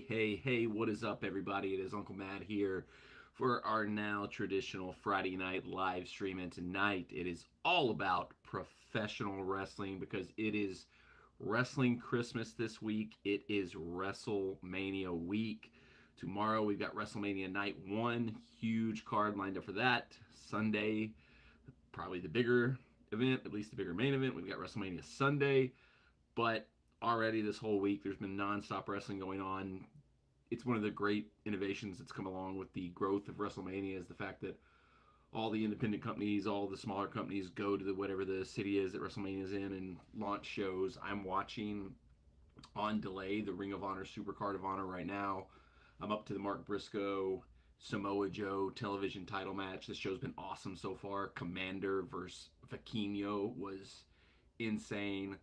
Hey, what is up, everybody? It is Uncle Matt here for our now traditional Friday night live stream. And tonight it is all about professional wrestling because it is Wrestling Christmas this week. It is WrestleMania week. Tomorrow we've got WrestleMania Night 1. Huge card lined up for that. Sunday, probably the bigger event, at least the bigger main event. We've got WrestleMania Sunday. But already this whole week there's been nonstop wrestling going on. It's one of the great innovations that's come along with the growth of WrestleMania is the fact that all the independent companies, all the smaller companies go to whatever the city is that WrestleMania is in and launch shows. I'm watching on delay the Ring of Honor Supercard of Honor right now. I'm up to the Mark Briscoe Samoa Joe television title match. This show's been awesome so far. Commander versus Vaquinho was insane.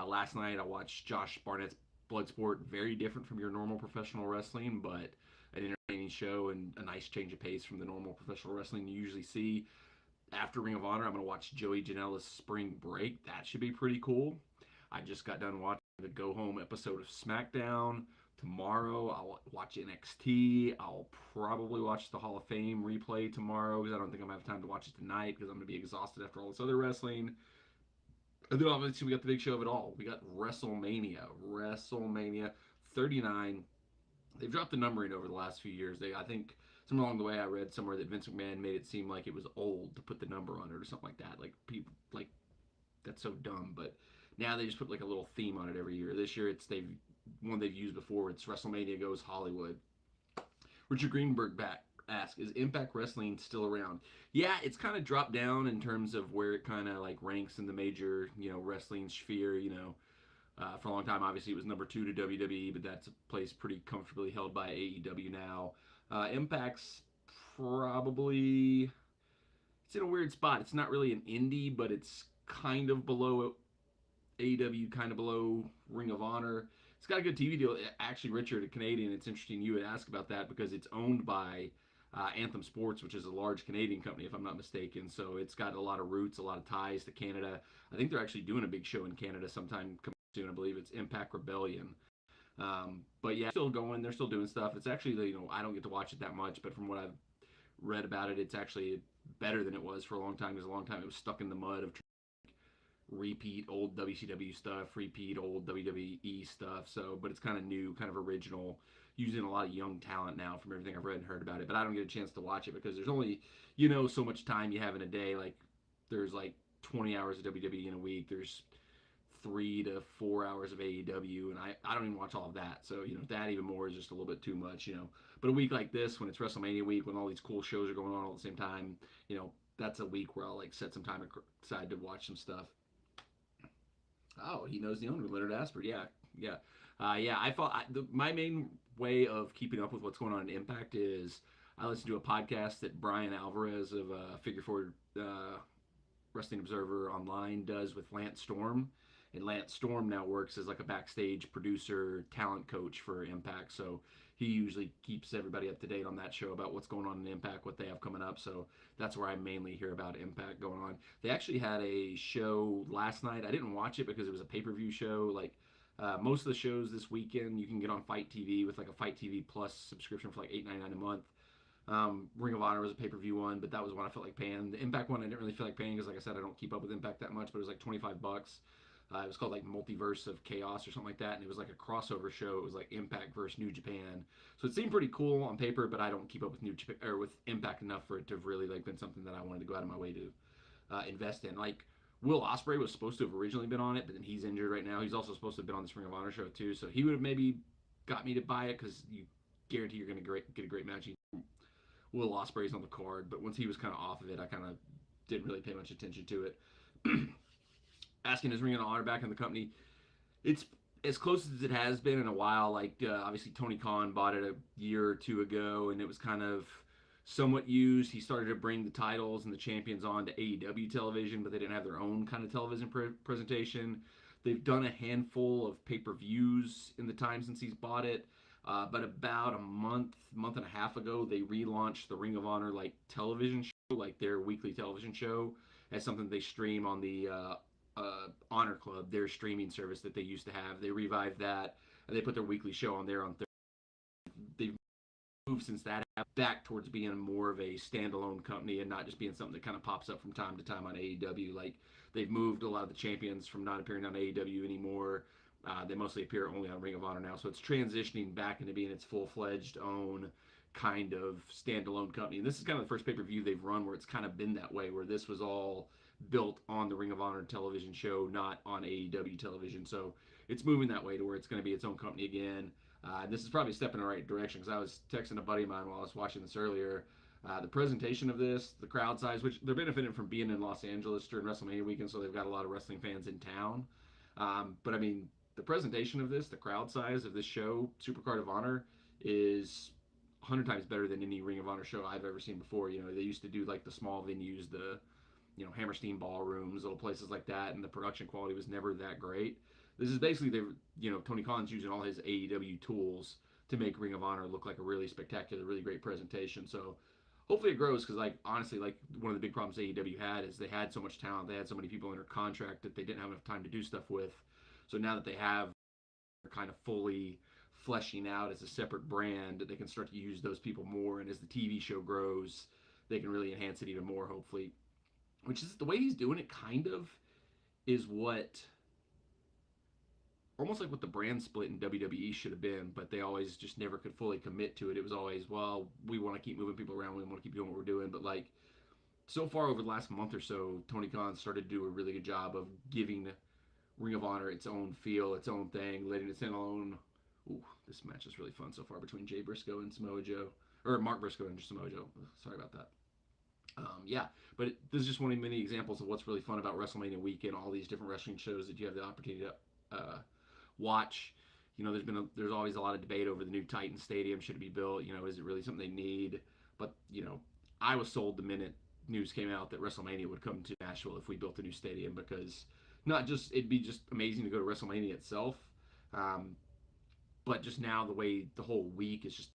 Last night I watched Josh Barnett's Bloodsport. Very different from your normal professional wrestling, but an entertaining show and a nice change of pace from the normal professional wrestling you usually see. After Ring of Honor, I'm going to watch Joey Janela's Spring Break. That should be pretty cool. I just got done watching the Go Home episode of SmackDown. Tomorrow, I'll watch NXT. I'll probably watch the Hall of Fame replay tomorrow because I don't think I'm going to have time to watch it tonight because I'm going to be exhausted after all this other wrestling. And then obviously we got the big show of it all. We got WrestleMania 39. They've dropped the numbering over the last few years. I think somewhere along the way I read somewhere that Vince McMahon made it seem like it was old to put the number on it or something like that. Like people like that's so dumb. But now they just put like a little theme on it every year. This year they've used before. It's WrestleMania Goes Hollywood. Richard Greenberg asks, is Impact Wrestling still around? Yeah, it's kind of dropped down in terms of where it kind of like ranks in the major, wrestling sphere. For a long time, obviously it was number 2 to WWE, but that's a place pretty comfortably held by AEW now. Impact's probably it's in a weird spot. It's not really an indie, but it's kind of below AEW, kind of below Ring of Honor. It's got a good TV deal. Actually, Richard, a Canadian, it's interesting you would ask about that because it's owned by Anthem Sports, which is a large Canadian company, if I'm not mistaken. So it's got a lot of roots, a lot of ties to Canada. I think they're actually doing a big show in Canada sometime soon. I believe it's Impact Rebellion. But yeah, still going. They're still doing stuff. It's actually, I don't get to watch it that much, but from what I've read about it, it's actually better than it was for a long time because a long time it was stuck in the mud of repeat old WCW stuff, repeat old WWE stuff. So, but it's kind of new, kind of original, using a lot of young talent now from everything I've read and heard about it. But I don't get a chance to watch it because there's only, so much time you have in a day. Like, there's like 20 hours of WWE in a week. There's 3 to 4 hours of AEW, and I don't even watch all of that. So, that even more is just a little bit too much, But a week like this, when it's WrestleMania week, when all these cool shows are going on all at the same time, that's a week where I'll like set some time aside to watch some stuff. Oh, he knows the owner, Leonard Asper. Yeah. My main way of keeping up with what's going on in Impact is I listen to a podcast that Brian Alvarez of Figure Four Wrestling Observer Online does with Lance Storm. And Lance Storm now works as like a backstage producer, talent coach for Impact. So he usually keeps everybody up to date on that show about what's going on in Impact, what they have coming up. So that's where I mainly hear about Impact going on. They actually had a show last night. I didn't watch it because it was a pay-per-view show. Like most of the shows this weekend, you can get on Fight TV with like a Fight TV Plus subscription for like $8.99 a month. Ring of Honor was a pay-per-view one, but that was one I felt like paying. The Impact one I didn't really feel like paying because, like I said, I don't keep up with Impact that much. But it was like $25. It was called like Multiverse of Chaos or something like that, and it was like a crossover show. It was like Impact versus New Japan, so it seemed pretty cool on paper. But I don't keep up with New Japan or with Impact enough for it to have really like been something that I wanted to go out of my way to invest in. Like Will Ospreay was supposed to have originally been on it, but then he's injured right now. He's also supposed to have been on this Ring of Honor show too, so he would have maybe got me to buy it because you guarantee you're going to get a great match. Will Ospreay's on the card, but once he was kind of off of it, I kind of didn't really pay much attention to it. Asking his Ring of Honor back in the company, it's as close as it has been in a while. Like obviously Tony Khan bought it a year or two ago, and it was kind of somewhat used. He started to bring the titles and the champions on to AEW television, but they didn't have their own kind of television presentation. They've done a handful of pay-per-views in the time since he's bought it. But about a month and a half ago, they relaunched the Ring of Honor like television show, like their weekly television show, as something they stream on the Honor Club, their streaming service that they used to have. They revived that, and they put their weekly show on there on Thursday. since that back towards being more of a standalone company and not just being something that kind of pops up from time to time on AEW. Like they've moved a lot of the champions from not appearing on AEW anymore. They mostly appear only on Ring of Honor now, so it's transitioning back into being its full-fledged own kind of standalone company. And this is kind of the first pay-per-view they've run where it's kind of been that way, where this was all built on the Ring of Honor television show, not on AEW television. So it's moving that way to where it's going to be its own company again. This is probably a step in the right direction because I was texting a buddy of mine while I was watching this earlier. The presentation of this, the crowd size, which they're benefiting from being in Los Angeles during WrestleMania weekend, so they've got a lot of wrestling fans in town. But I mean, the presentation of this, the crowd size of this show, Supercard of Honor, is 100 times better than any Ring of Honor show I've ever seen before. You know, they used to do like the small venues, the Hammerstein ballrooms, little places like that, and the production quality was never that great. This is basically Tony Khan's using all his AEW tools to make Ring of Honor look like a really spectacular, really great presentation. So hopefully it grows because like honestly, like one of the big problems AEW had is they had so much talent, they had so many people under contract that they didn't have enough time to do stuff with. So now that they have kind of fully fleshing out as a separate brand, they can start to use those people more. And as the TV show grows, they can really enhance it even more, hopefully. Which is the way he's doing it, kind of, is what almost like what the brand split in WWE should have been, but they always just never could fully commit to it. It was always, well, we want to keep moving people around, we want to keep doing what we're doing, but like so far over the last month or so, Tony Khan started to do a really good job of giving Ring of Honor its own feel, its own thing, letting its own. Ooh, this match is really fun so far between Jay Briscoe and Samoa Joe, or Mark Briscoe and Samoa Joe. Sorry about that. Yeah, but this is just one of many examples of what's really fun about WrestleMania weekend. All these different wrestling shows that you have the opportunity to watch. There's always a lot of debate over the new Titan Stadium. Should it be built? Is it really something they need? But I was sold the minute news came out that WrestleMania would come to Nashville if we built a new stadium, because not just it'd be just amazing to go to WrestleMania itself, but just now the way the whole week is just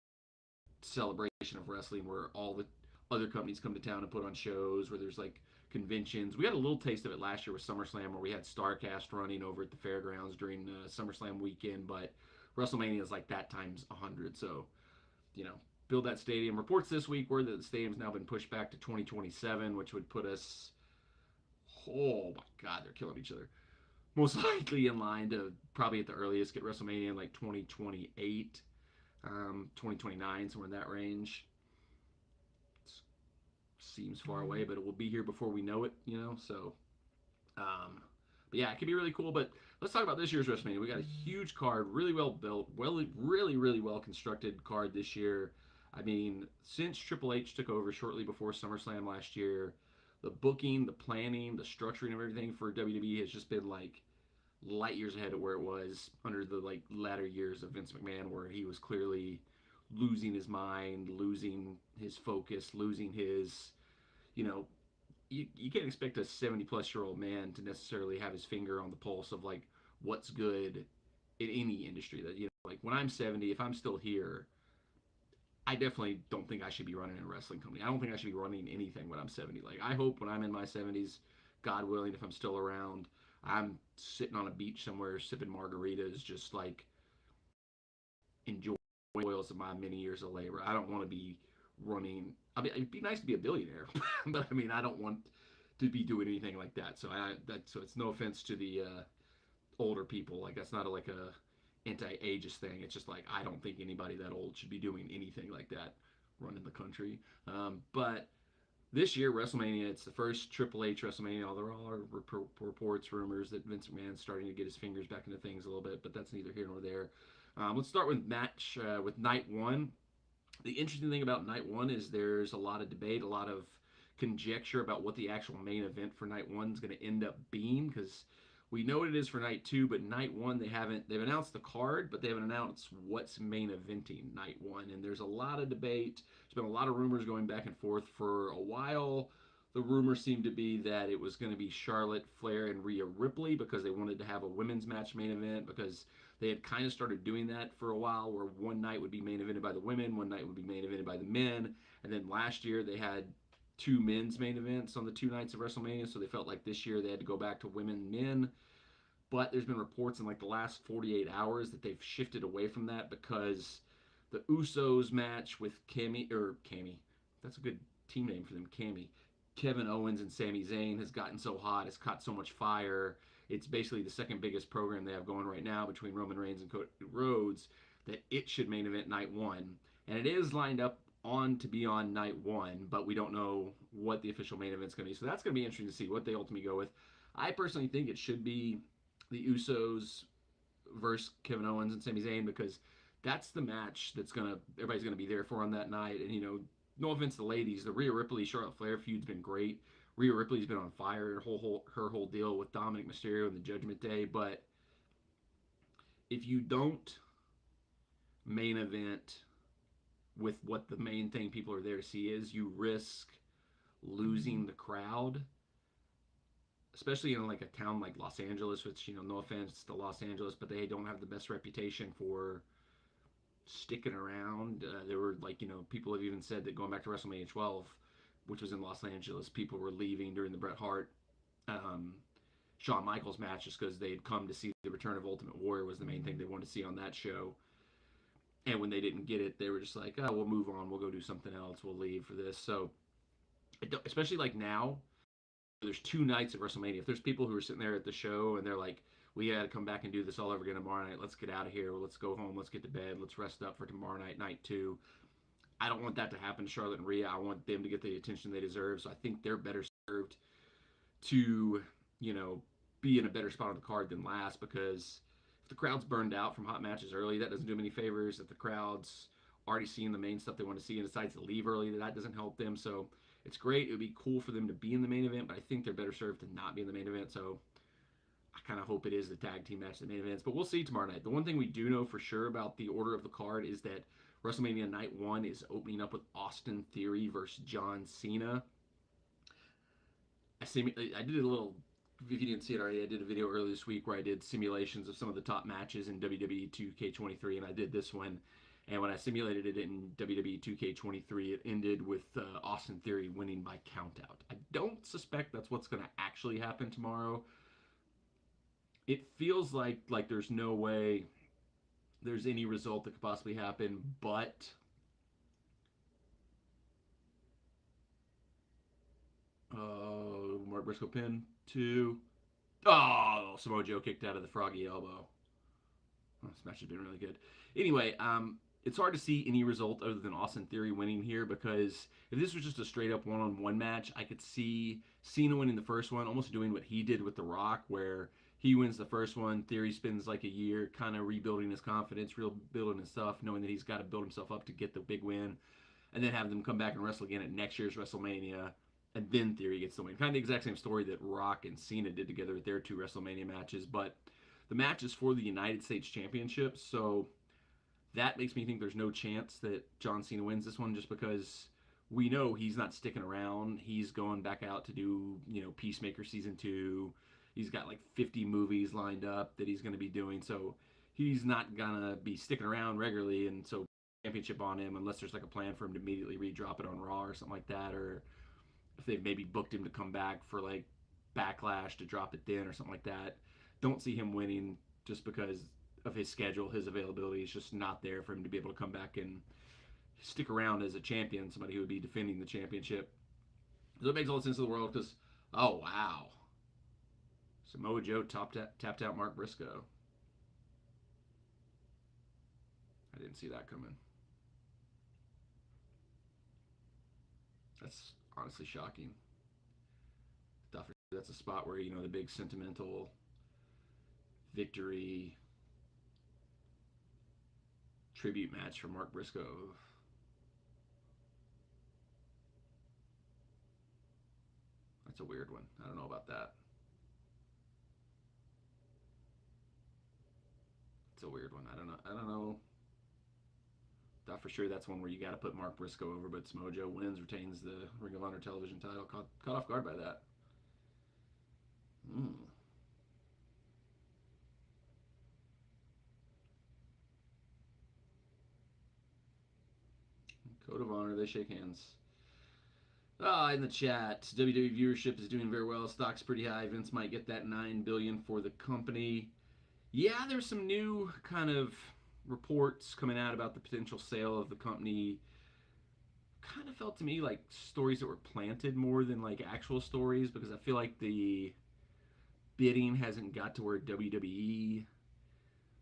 celebration of wrestling, where all the other companies come to town and put on shows, where there's like conventions. We had a little taste of it last year with SummerSlam, where we had StarCast running over at the fairgrounds during SummerSlam weekend, but WrestleMania is like that times 100. So, build that stadium. Reports this week were that the stadium's now been pushed back to 2027, which would put us, oh my God, they're killing each other. Most likely in line to probably at the earliest get WrestleMania in like 2028, 2029, somewhere in that range. Seems far away, but it will be here before we know it, So, but yeah, it can be really cool. But let's talk about this year's WrestleMania. We got a huge card, really well built, really well constructed card this year. I mean, since Triple H took over shortly before SummerSlam last year, the booking, the planning, the structuring of everything for WWE has just been like light years ahead of where it was under the like latter years of Vince McMahon, where he was clearly losing his mind, losing his focus, losing his, you can't expect a 70 plus year old man to necessarily have his finger on the pulse of like what's good in any industry. That like when I'm 70, if I'm still here, I definitely don't think I should be running a wrestling company. I don't think I should be running anything when I'm 70. Like I hope when I'm in my 70s, God willing, if I'm still around, I'm sitting on a beach somewhere sipping margaritas, just like enjoying the oils of my many years of labor. I don't want to be running. I mean, it'd be nice to be a billionaire, but I mean, I don't want to be doing anything like that. So so it's no offense to the older people. Like that's not like a anti-ageist thing. It's just like I don't think anybody that old should be doing anything like that, running the country. But this year, WrestleMania, it's the first Triple H WrestleMania. There are reports, rumors that Vince McMahon's starting to get his fingers back into things a little bit, but that's neither here nor there. Let's start with with night one. The interesting thing about night one is there's a lot of debate, a lot of conjecture about what the actual main event for night one is going to end up being, because we know what it is for night two, but night one they've announced the card, but they haven't announced what's main eventing night one. And there's a lot of debate. There's been a lot of rumors going back and forth for a while. The rumor seemed to be that it was going to be Charlotte Flair and Rhea Ripley, because they wanted to have a women's match main event, because they had kind of started doing that for a while, where one night would be main evented by the women, one night would be main evented by the men. And then last year they had two men's main events on the two nights of WrestleMania, so they felt like this year they had to go back to women, men. But there's been reports in like the last 48 hours that they've shifted away from that, because The Usos match with Cammy. That's a good team name for them, Cammy. Kevin Owens and Sami Zayn has gotten so hot. It's caught so much fire. It's basically the second biggest program they have going right now between Roman Reigns and Cody Rhodes that it should main event night one. And it is lined up on to be on night one, but we don't know what the official main event's going to be. So that's going to be interesting to see what they ultimately go with. I personally think it should be the Usos versus Kevin Owens and Sami Zayn because that's the match that's gonna everybody's gonna be there for on that night. And no offense to the ladies, the Rhea Ripley Charlotte Flair feud's been great. Rhea Ripley's been on fire. Her whole deal with Dominic Mysterio and the Judgment Day. But if you don't main event with what the main thing people are there to see is, you risk losing the crowd, especially in like a town like Los Angeles, which no offense to Los Angeles, but they don't have the best reputation for sticking around. There were people have even said that going back to WrestleMania 12, which was in Los Angeles, people were leaving during the Bret Hart Shawn Michaels match just because they had come to see the return of Ultimate Warrior was the main thing they wanted to see on that show. And when they didn't get it, they were just like, oh, we'll move on. We'll go do something else. We'll leave for this. So, especially like now, there's two nights of WrestleMania. If there's people who are sitting there at the show and they're like, we got to come back and do this all over again tomorrow night. Let's get out of here. Let's go home. Let's get to bed. Let's rest up for tomorrow night, night two. I don't want that to happen to Charlotte and Rhea. I want them to get the attention they deserve. So I think they're better served to, be in a better spot on the card than last, because if the crowd's burned out from hot matches early, that doesn't do them any favors. If the crowd's already seeing the main stuff they want to see and decides to leave early, that doesn't help them. So it's great. It would be cool for them to be in the main event, but I think they're better served to not be in the main event. So I kind of hope it is the tag team match, the main events, but we'll see tomorrow night. The one thing we do know for sure about the order of the card is that WrestleMania Night 1 is opening up with Austin Theory versus John Cena. I did a little, if you didn't see it already, I did a video earlier this week where I did simulations of some of the top matches in WWE 2K23, and I did this one. And when I simulated it in WWE 2K23, it ended with Austin Theory winning by countout. I don't suspect that's what's going to actually happen tomorrow. It feels like there's no way there's any result that could possibly happen, but Mark Briscoe pin 2. Oh, Samoa Joe kicked out of the froggy elbow. This match has been really good. Anyway, it's hard to see any result other than Austin Theory winning here, because if this was just a straight up one-on-one match, I could see Cena winning the first one, almost doing what he did with The Rock, where he wins the first one, Theory spends like a year kind of rebuilding his confidence, rebuilding his stuff, knowing that he's got to build himself up to get the big win, and then have them come back and wrestle again at next year's WrestleMania, and then Theory gets the win. Kind of the exact same story that Rock and Cena did together at their 2 WrestleMania matches, but the match is for the United States Championship, so that makes me think there's no chance that John Cena wins this one, just because we know he's not sticking around. He's going back out to do, Peacemaker Season 2. He's got like 50 movies lined up that he's going to be doing, so he's not going to be sticking around regularly, and so championship on him unless there's like a plan for him to immediately re-drop it on Raw or something like that, or if they've maybe booked him to come back for like Backlash to drop it then or something like that. Don't see him winning just because of his schedule. His availability is just not there for him to be able to come back and stick around as a champion, somebody who would be defending the championship. So it makes all the sense in the world, because, oh wow, Samoa Joe tapped out Mark Briscoe. I didn't see that coming. That's honestly shocking. That's a spot where, the big sentimental victory tribute match for Mark Briscoe. That's a weird one. I don't know about that. It's a weird one. I don't know. Thought for sure that's one where you got to put Mark Briscoe over, but Samoa Joe wins, retains the Ring of Honor television title. Caught off guard by that. Code of Honor, they shake hands. In the chat, WWE viewership is doing very well. Stock's pretty high. Vince might get that $9 billion for the company. Yeah, there's some new kind of reports coming out about the potential sale of the company kind of felt to me like stories that were planted more than like actual stories, because I feel like the bidding hasn't got to where WWE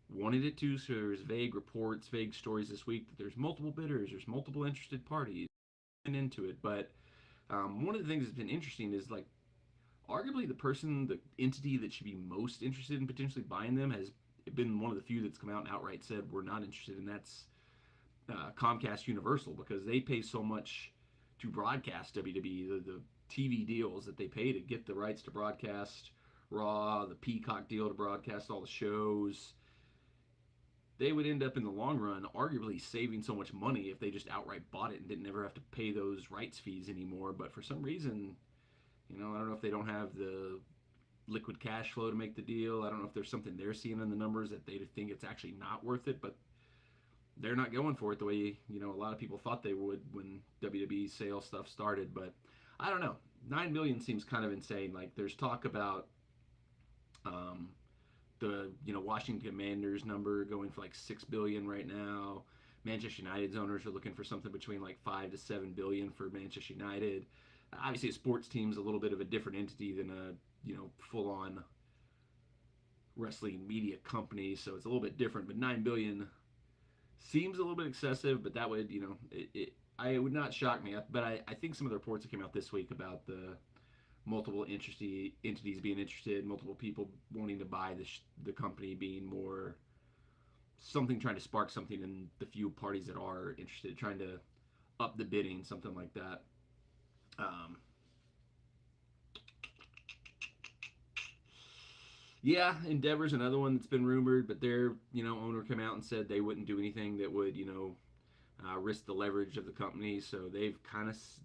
wanted it to. So there's vague reports, vague stories this week that there's multiple bidders, there's multiple interested parties into it. But one of the things that's been interesting is like arguably the entity that should be most interested in potentially buying them has been one of the few that's come out and outright said we're not interested, and that's Comcast Universal, because they pay so much to broadcast WWE. The TV deals that they pay to get the rights to broadcast Raw, the Peacock deal to broadcast all the shows, they would end up in the long run arguably saving so much money if they just outright bought it and didn't ever have to pay those rights fees anymore. But for some reason, I don't know if they don't have the liquid cash flow to make the deal. I don't know if there's something they're seeing in the numbers that they think it's actually not worth it, but they're not going for it the way a lot of people thought they would when WWE sales stuff started. But I don't know. 9 million seems kind of insane. Like there's talk about um, the Washington Commanders number going for like 6 billion right now. Manchester United's owners are looking for something between like 5 to 7 billion for Manchester United. Obviously, a sports team's a little bit of a different entity than a full on wrestling media company, so it's a little bit different. But 9 billion seems a little bit excessive, but that would I would not shock me. But I think some of the reports that came out this week about the multiple entities being interested, multiple people wanting to buy the company being more something trying to spark something in the few parties that are interested, trying to up the bidding, something like that. Um, yeah, Endeavor's another one that's been rumored, but their owner came out and said they wouldn't do anything that would risk the leverage of the company. So they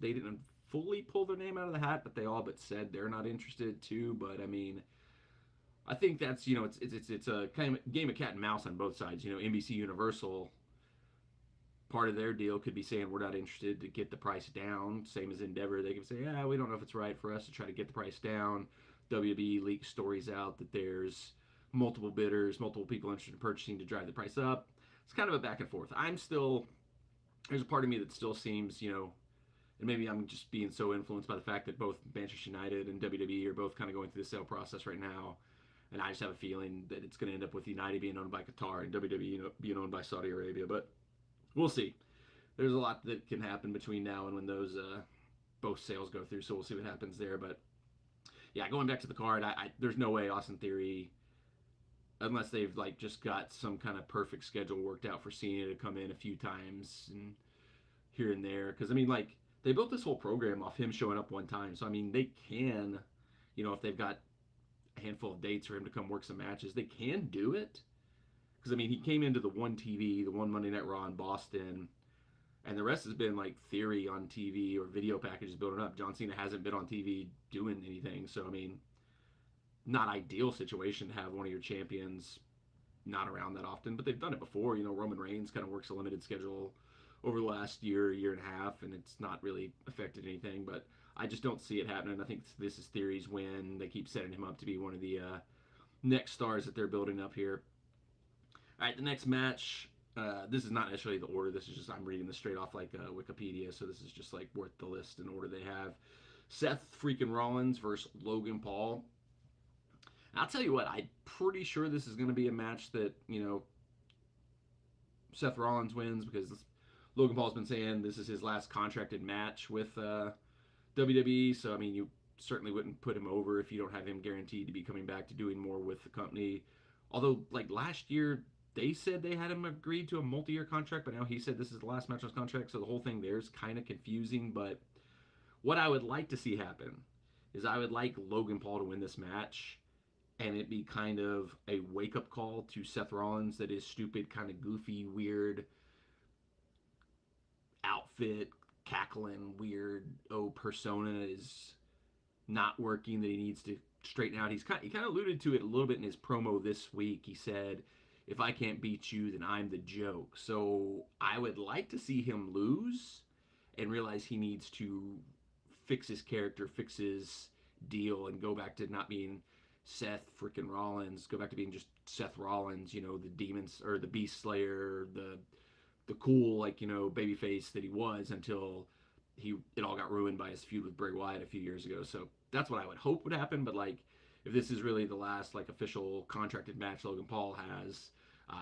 didn't fully pull their name out of the hat, but they all but said they're not interested too. But I mean, I think that's it's a kind of game of cat and mouse on both sides. NBC Universal, part of their deal could be saying we're not interested to get the price down. Same as Endeavor, they could say, yeah, we don't know if it's right for us to try to get the price down. WB leaks stories out that there's multiple bidders, multiple people interested in purchasing to drive the price up. It's kind of a back and forth. There's a part of me that still seems, and maybe I'm just being so influenced by the fact that both Manchester United and WWE are both kind of going through the sale process right now. And I just have a feeling that it's going to end up with United being owned by Qatar and WWE being owned by Saudi Arabia. But we'll see. There's a lot that can happen between now and when those both sales go through. So we'll see what happens there. But yeah, going back to the card, there's no way Austin Theory, unless they've like just got some kind of perfect schedule worked out for Cena to come in a few times and here and there. Because I mean, like they built this whole program off him showing up one time. So I mean, they can, if they've got a handful of dates for him to come work some matches, they can do it. Because I mean, he came into the one TV, the one Monday Night Raw in Boston, and the rest has been like Theory on TV or video packages building up. John Cena hasn't been on TV doing anything, so I mean, not ideal situation to have one of your champions not around that often, but they've done it before. Roman Reigns kind of works a limited schedule over the last year and a half, and it's not really affected anything. But I just don't see it happening. I think this is Theory's win. They keep setting him up to be one of the next stars that they're building up here. All right, the next match. This is not necessarily the order. This is just I'm reading this straight off like Wikipedia, so this is just like worth the list in order they have. Seth freaking Rollins versus Logan Paul. And I'll tell you what, I'm pretty sure this is going to be a match that Seth Rollins wins, because Logan Paul's been saying this is his last contracted match with WWE. So I mean, you certainly wouldn't put him over if you don't have him guaranteed to be coming back to doing more with the company. Although like last year, they said they had him agreed to a multi-year contract, but now he said this is the last match on his contract, so the whole thing there is kind of confusing. But what I would like to see happen is I would like Logan Paul to win this match, and it be kind of a wake-up call to Seth Rollins that his stupid, kind of goofy, weird outfit, cackling, weird, persona is not working, that he needs to straighten out. He kind of alluded to it a little bit in his promo this week. He said, if I can't beat you, then I'm the joke. So I would like to see him lose and realize he needs to fix his character, fix his deal, and go back to not being Seth freaking Rollins, go back to being just Seth Rollins, the demons or the Beast Slayer, the cool babyface that he was until it all got ruined by his feud with Bray Wyatt a few years ago. So that's what I would hope would happen. But if this is really the last official contracted match Logan Paul has,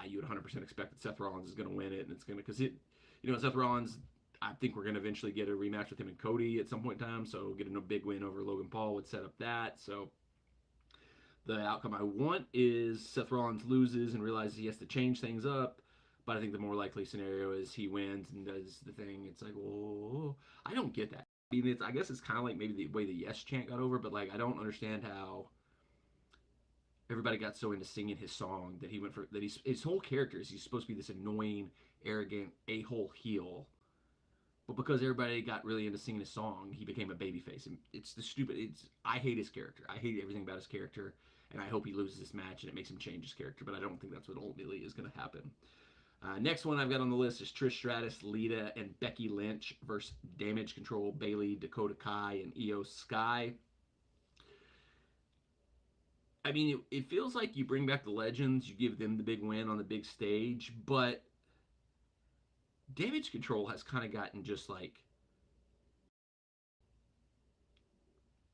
you would 100% expect that Seth Rollins is going to win it, and it's going to because Seth Rollins. I think we're going to eventually get a rematch with him and Cody at some point in time. So getting a big win over Logan Paul would set up that. So the outcome I want is Seth Rollins loses and realizes he has to change things up. But I think the more likely scenario is he wins and does the thing. It's like, oh, I don't get that. I guess it's kind of like maybe the way the Yes chant got over, but I don't understand how everybody got so into singing his song that he went for that. His whole character is he's supposed to be this annoying, arrogant, a-hole heel, but because everybody got really into singing his song, he became a babyface. And it's the stupid. I hate his character. I hate everything about his character, and I hope he loses this match and it makes him change his character. But I don't think that's what ultimately is going to happen. Next one I've got on the list is Trish Stratus, Lita, and Becky Lynch versus Damage Control, Bayley, Dakota Kai, and Io Sky. I mean, it feels like you bring back the legends, you give them the big win on the big stage, but Damage Control has kind of gotten just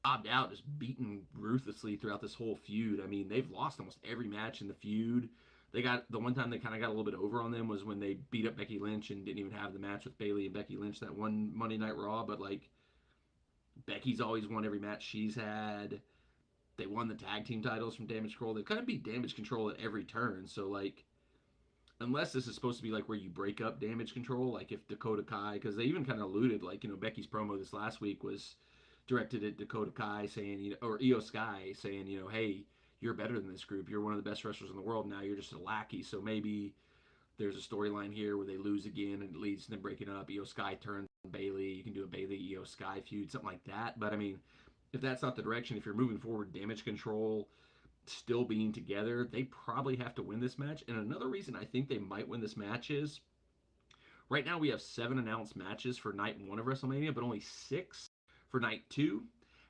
bobbed out, just beaten ruthlessly throughout this whole feud. I mean, they've lost almost every match in the feud. They got the one time they kind of got a little bit over on them was when they beat up Becky Lynch and didn't even have the match with Bayley and Becky Lynch that one Monday Night Raw. But Becky's always won every match she's had. They won the tag team titles from Damage Control. They kind of beat Damage Control at every turn. So unless this is supposed to be where you break up Damage Control, if Dakota Kai, because they even kind of alluded, Becky's promo this last week was directed at Dakota Kai saying, or Io Sky saying, hey, you're better than this group. You're one of the best wrestlers in the world. Now you're just a lackey. So maybe there's a storyline here where they lose again and it leads to them breaking up. Io Sky turns on Bayley. You can do a Bayley Io Sky feud, something like that. But I mean, if that's not the direction, if you're moving forward, Damage Control still being together, they probably have to win this match. And another reason I think they might win this match is right now we have 7 announced matches for night 1 of WrestleMania, but only 6 for night 2.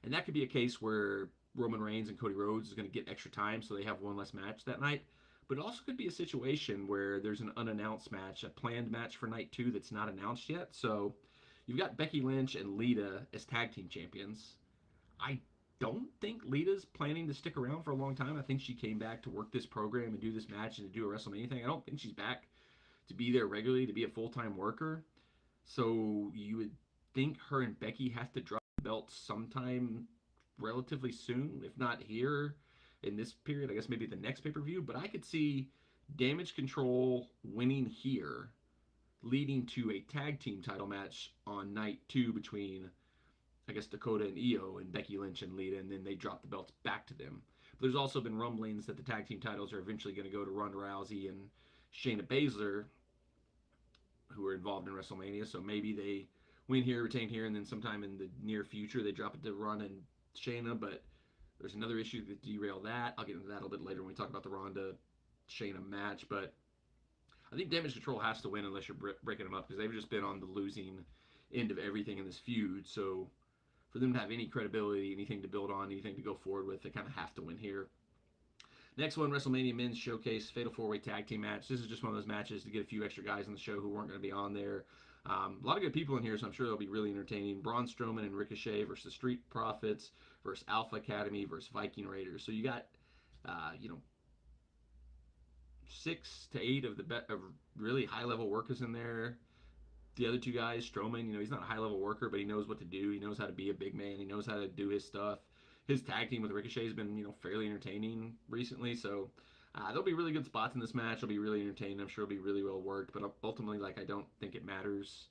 And that could be a case where Roman Reigns and Cody Rhodes is going to get extra time, so they have one less match that night. But it also could be a situation where there's an unannounced match, a planned match for night 2 that's not announced yet. So you've got Becky Lynch and Lita as tag team champions. I don't think Lita's planning to stick around for a long time. I think she came back to work this program and do this match and to do a WrestleMania thing. I don't think she's back to be there regularly, to be a full-time worker. So you would think her and Becky have to drop the belt sometime relatively soon, if not here in this period. I guess maybe the next pay-per-view. But I could see Damage Control winning here, leading to a tag team title match on night 2 between, I guess, Dakota and Io and Becky Lynch and Lita, and then they drop the belts back to them. But there's also been rumblings that the tag team titles are eventually going to go to Ronda Rousey and Shayna Baszler, who are involved in WrestleMania. So maybe they win here, retain here, and then sometime in the near future they drop it to Ronda and Shayna. But there's another issue that derail that. I'll get into that a little bit later when we talk about the Ronda Shayna match. But I think Damage Control has to win unless you're breaking them up, because they've just been on the losing end of everything in this feud. So for them to have any credibility, anything to build on, anything to go forward with, they kind of have to win here. Next one, WrestleMania Men's Showcase Fatal 4-Way Tag Team Match. This is just one of those matches to get a few extra guys on the show who weren't going to be on there. A lot of good people in here, so I'm sure they'll be really entertaining. Braun Strowman and Ricochet versus the Street Profits versus Alpha Academy versus Viking Raiders. So you got, 6 to 8 of of really high-level workers in there. The other 2 guys, Strowman, he's not a high-level worker, but he knows what to do. He knows how to be a big man. He knows how to do his stuff. His tag team with Ricochet has been, fairly entertaining recently. So there'll be really good spots in this match. It'll be really entertaining. I'm sure it'll be really well worked. But ultimately, I don't think it matters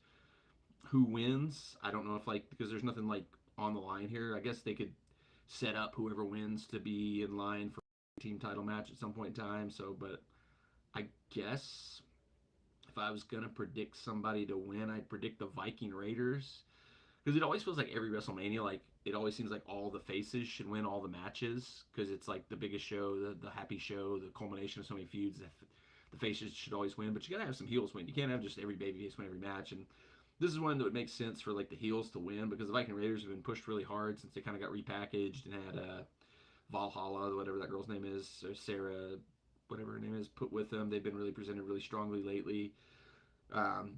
who wins. I don't know if, because there's nothing, on the line here. I guess they could set up whoever wins to be in line for a team title match at some point in time. So, but I guess if I was going to predict somebody to win, I'd predict the Viking Raiders. Because it always feels like every WrestleMania, it always seems like all the faces should win all the matches. Because it's the biggest show, the happy show, the culmination of so many feuds. The faces should always win. But you got to have some heels win. You can't have just every babyface win every match. And this is one that would make sense for, the heels to win. Because the Viking Raiders have been pushed really hard since they kind of got repackaged and had Valhalla, whatever that girl's name is, or Sarah, whatever her name is, put with them. They've been really presented really strongly lately.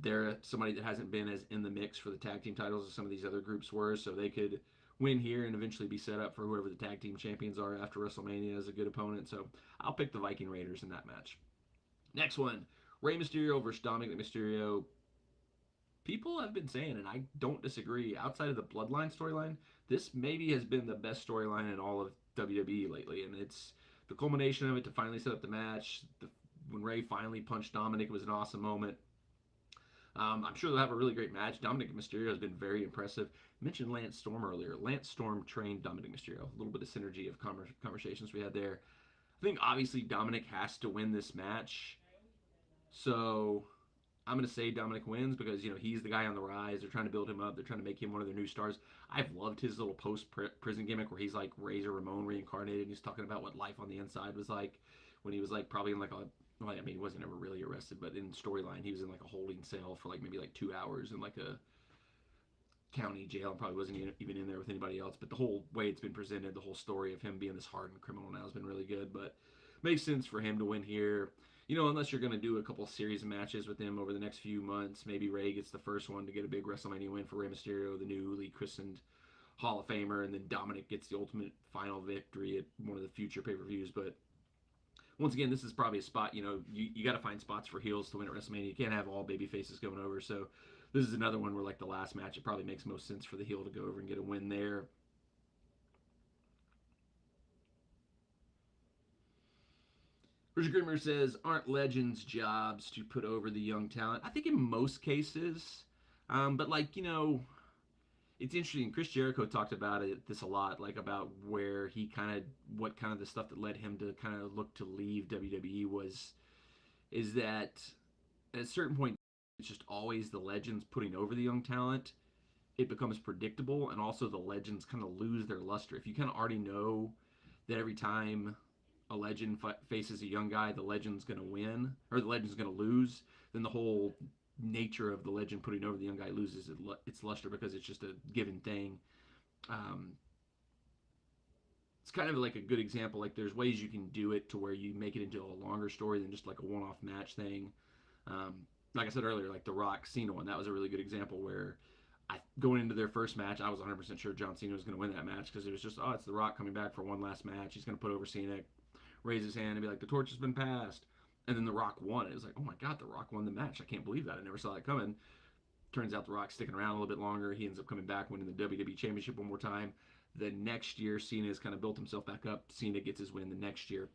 They're somebody that hasn't been as in the mix for the tag team titles as some of these other groups were, so they could win here and eventually be set up for whoever the tag team champions are after WrestleMania as a good opponent. So I'll pick the Viking Raiders in that match. Next one, Rey Mysterio versus Dominic Mysterio. People have been saying, and I don't disagree, outside of the Bloodline storyline, this maybe has been the best storyline in all of WWE lately, and it's the culmination of it to finally set up the match. When Rey finally punched Dominic, it was an awesome moment. I'm sure they'll have a really great match. Dominic Mysterio has been very impressive. I mentioned Lance Storm earlier. Lance Storm trained Dominic Mysterio. A little bit of synergy of conversations we had there. I think obviously Dominic has to win this match. So I'm going to say Dominic wins because, he's the guy on the rise. They're trying to build him up. They're trying to make him one of their new stars. I've loved his little post-prison gimmick where he's like Razor Ramon reincarnated and he's talking about what life on the inside was like when he was like probably in like a, well, I mean, he wasn't ever really arrested, but in storyline, he was in like a holding cell for like maybe like 2 hours in like a county jail and probably wasn't even in there with anybody else. But the whole way it's been presented, the whole story of him being this hardened criminal now has been really good. But makes sense for him to win here. Unless you're going to do a couple series of matches with him over the next few months, maybe Ray gets the first one to get a big WrestleMania win for Rey Mysterio, the newly christened Hall of Famer, and then Dominic gets the ultimate final victory at one of the future pay-per-views. But once again, this is probably a spot, you got to find spots for heels to win at WrestleMania. You can't have all baby faces going over. So this is another one where, like the last match, it probably makes most sense for the heel to go over and get a win there. Richard Grimmer says, aren't legends' jobs to put over the young talent? I think in most cases. But, it's interesting. Chris Jericho talked about this a lot, like about where he what kind of the stuff that led him to kind of look to leave WWE is that at a certain point, it's just always the legends putting over the young talent. It becomes predictable, and also the legends kind of lose their luster. If you kind of already know that every time a legend faces a young guy, the legend's going to win, or the legend's going to lose, then the whole nature of the legend putting over the young guy loses its luster because it's just a given thing. It's kind of like a good example. Like there's ways you can do it to where you make it into a longer story than just like a one-off match thing. Like I said earlier, like the Rock Cena one, that was a really good example where going into their first match, I was 100% sure John Cena was going to win that match because it was just, it's The Rock coming back for one last match. He's going to put over Cena, raise his hand and be like, the torch has been passed. And then The Rock won. It was like, oh my God, The Rock won the match. I can't believe that. I never saw that coming. Turns out The Rock's sticking around a little bit longer. He ends up coming back, winning the WWE Championship one more time. The next year, Cena has kind of built himself back up. Cena gets his win the next year.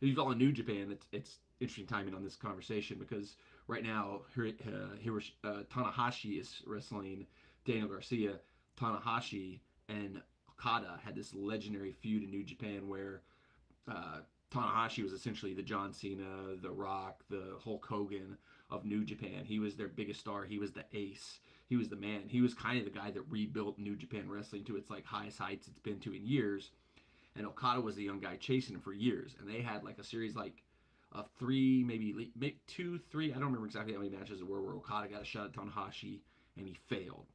If you follow New Japan, it's interesting timing on this conversation because right now, Tanahashi is wrestling Daniel Garcia. Tanahashi and Okada had this legendary feud in New Japan where Tanahashi was essentially the John Cena, The Rock, the Hulk Hogan of New Japan. He was their biggest star. He was the ace. He was the man. He was kind of the guy that rebuilt New Japan Wrestling to its like highest heights it's been to in years. And Okada was the young guy chasing him for years. And they had like a series like of 3, maybe 2, 3. I don't remember exactly how many matches there were where Okada got a shot at Tanahashi and he failed.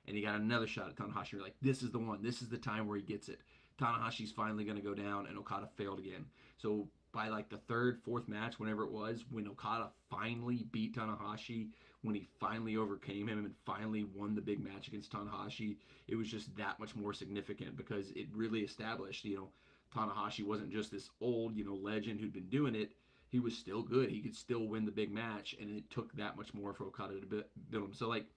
And he got another shot at Tanahashi. You're like, this is the one. This is the time where he gets it. Tanahashi's finally going to go down, and Okada failed again. So by like the 3rd, 4th match, whenever it was, when Okada finally beat Tanahashi, when he finally overcame him and finally won the big match against Tanahashi, it was just that much more significant because it really established, Tanahashi wasn't just this old, legend who'd been doing it. He was still good. He could still win the big match, and it took that much more for Okada to build him. So, like,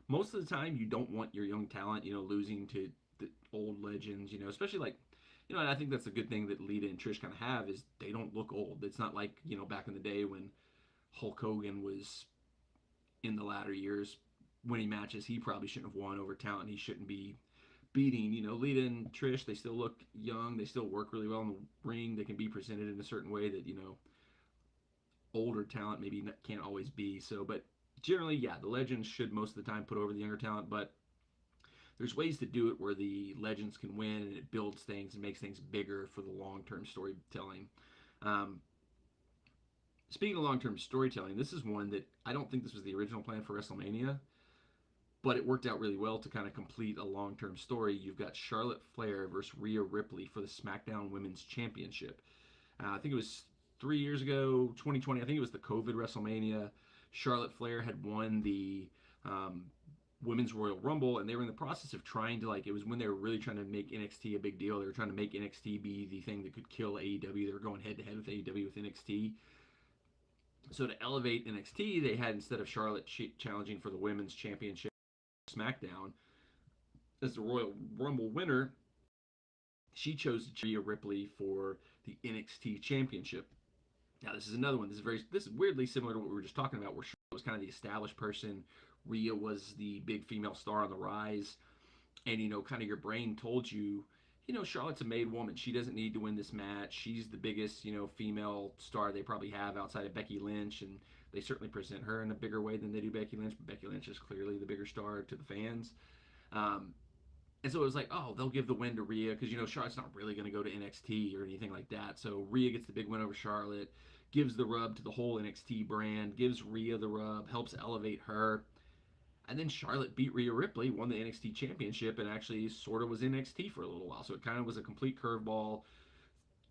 most of the time, you don't want your young talent, losing to the old legends, especially like, and I think that's a good thing that Lita and Trish kind of have is they don't look old. It's not like, back in the day when Hulk Hogan was in the latter years winning matches he probably shouldn't have won over talent he shouldn't be beating. Lita and Trish, they still look young. They still work really well in the ring. They can be presented in a certain way that, older talent maybe can't always be. So, but generally, yeah, the legends should most of the time put over the younger talent, but there's ways to do it where the legends can win and it builds things and makes things bigger for the long-term storytelling. Speaking of long-term storytelling, this is one that I don't think this was the original plan for WrestleMania, but it worked out really well to kind of complete a long-term story. You've got Charlotte Flair versus Rhea Ripley for the SmackDown Women's Championship. I think it was 3 years ago, 2020, I think it was the COVID WrestleMania. Charlotte Flair had won the um, Women's Royal Rumble, and they were in the process of trying to, like, it was when they were really trying to make NXT a big deal. They were trying to make NXT be the thing that could kill AEW. They were going head to head with AEW with NXT. So to elevate NXT, they had, instead of Charlotte challenging for the Women's Championship SmackDown as the Royal Rumble winner, she chose Rhea Ripley for the NXT Championship. Now this is another one. This is weirdly similar to what we were just talking about, where Charlotte was kind of the established person. Rhea was the big female star on the rise, and kind of your brain told you, Charlotte's a made woman. She doesn't need to win this match. She's the biggest, female star they probably have outside of Becky Lynch, and they certainly present her in a bigger way than they do Becky Lynch. But Becky Lynch is clearly the bigger star to the fans. Um, and so it was like, oh, they'll give the win to Rhea because Charlotte's not really going to go to NXT or anything like that. So Rhea gets the big win over Charlotte, gives the rub to the whole NXT brand, gives Rhea the rub, helps elevate her. And then Charlotte beat Rhea Ripley, won the NXT Championship, and actually sort of was NXT for a little while. So it kind of was a complete curveball,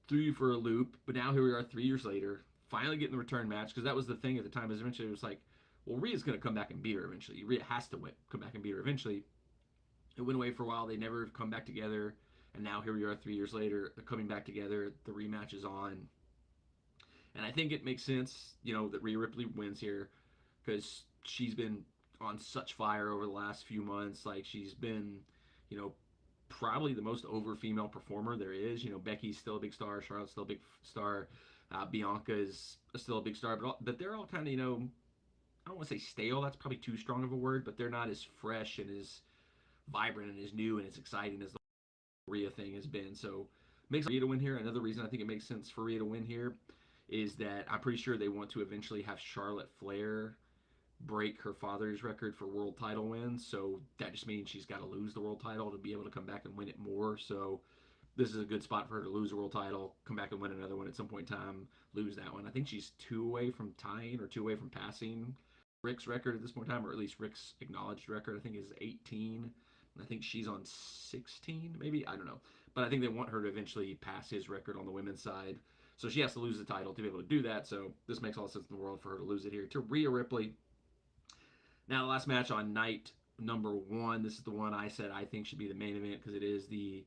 threw you for a loop. But now here we are 3 years later, finally getting the return match, because that was the thing at the time. Is eventually it was like, well, Rhea's going to come back and beat her eventually. Rhea has to come back and beat her eventually. It went away for a while. They never come back together. And now here we are 3 years later. They're coming back together. The rematch is on. And I think it makes sense, that Rhea Ripley wins here because she's been on such fire over the last few months. Like, she's been, probably the most over female performer there is. Becky's still a big star. Charlotte's still a big star. Bianca is still a big star. But they're all kind of, I don't want to say stale. That's probably too strong of a word. But they're not as fresh and as vibrant and as new and as exciting as the Rhea thing has been. So makes Rhea to win here. Another reason I think it makes sense for Rhea to win here is that I'm pretty sure they want to eventually have Charlotte Flair break her father's record for world title wins. So that just means she's got to lose the world title to be able to come back and win it more. So this is a good spot for her to lose the world title, come back and win another one at some point in time, lose that one. I think she's 2 away from tying or 2 away from passing Rick's record at this point in time, or at least Rick's acknowledged record, I think, is 18. I think she's on 16, maybe. I don't know. But I think they want her to eventually pass his record on the women's side. So she has to lose the title to be able to do that. So this makes all the sense in the world for her to lose it here to Rhea Ripley. Now, the last match on night number 1. This is the one I said I think should be the main event because it is the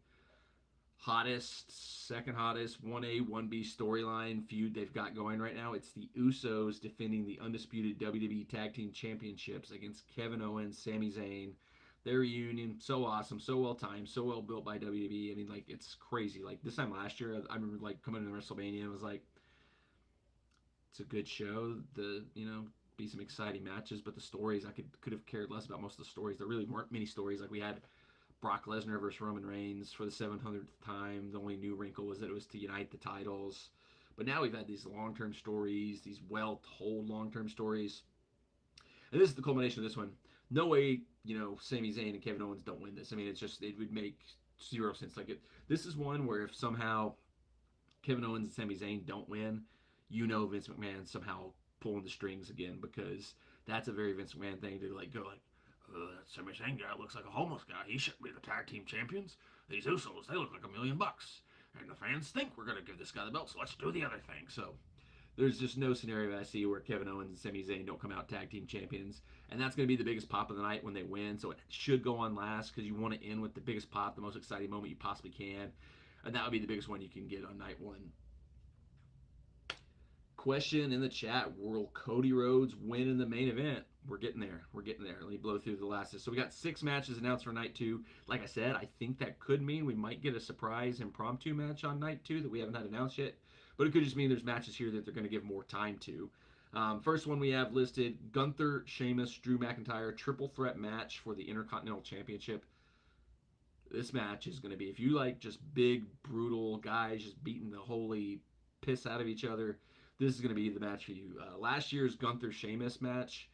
hottest, second hottest 1A, 1B storyline feud they've got going right now. It's the Usos defending the undisputed WWE Tag Team Championships against Kevin Owens, Sami Zayn. Their reunion, so awesome, so well timed, so well built by WWE. I mean, like, it's crazy. Like, this time last year, I remember, like, coming into WrestleMania and was like, it's a good show. Be some exciting matches, but the stories, I could have cared less about most of the stories. There really weren't many stories. Like, we had Brock Lesnar versus Roman Reigns for the 700th time. The only new wrinkle was that it was to unite the titles. But now we've had these long-term stories, these well-told long-term stories. And this is the culmination of this one. No way, Sami Zayn and Kevin Owens don't win this. I mean, it would make zero sense. This is one where if somehow Kevin Owens and Sami Zayn don't win, Vince McMahon somehow pulling the strings again, because that's a very Vince McMahon thing to go that Sami Zayn guy looks like a homeless guy. He shouldn't be the tag team champions. These Usos, they look like $1 million. And the fans think we're going to give this guy the belt, so let's do the other thing. So there's just no scenario I see where Kevin Owens and Sami Zayn don't come out tag team champions. And that's going to be the biggest pop of the night when they win. So it should go on last because you want to end with the biggest pop, the most exciting moment you possibly can. And that would be the biggest one you can get on night 1. Question in the chat: will Cody Rhodes win in the main event? We're getting there. Let me blow through the last. So we got 6 matches announced for night 2. Like I said, I think that could mean we might get a surprise impromptu match on night 2 that we haven't had announced yet. But it could just mean there's matches here that they're going to give more time to. First one we have listed: Gunther, Sheamus, Drew McIntyre triple threat match for the Intercontinental Championship. This match is going to be, if you like just big, brutal guys just beating the holy piss out of each other, this is going to be the match for you. Last year's Gunther-Sheamus match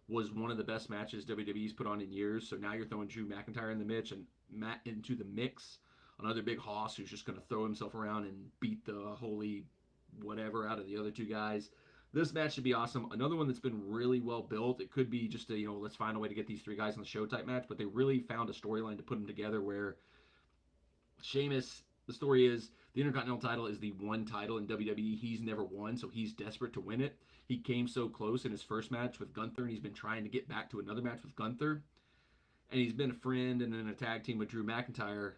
was one of the best matches WWE's put on in years. So now you're throwing Drew McIntyre in the into the mix. Another big hoss who's just going to throw himself around and beat the holy whatever out of the other 2 guys. This match should be awesome. Another one that's been really well built. It could be just a, let's find a way to get these 3 guys on the show type match, but they really found a storyline to put them together where Sheamus, the story is The Intercontinental title is the one title in WWE he's never won, so he's desperate to win it. He came so close in his first match with Gunther, and he's been trying to get back to another match with Gunther. And he's been a friend and in a tag team with Drew McIntyre.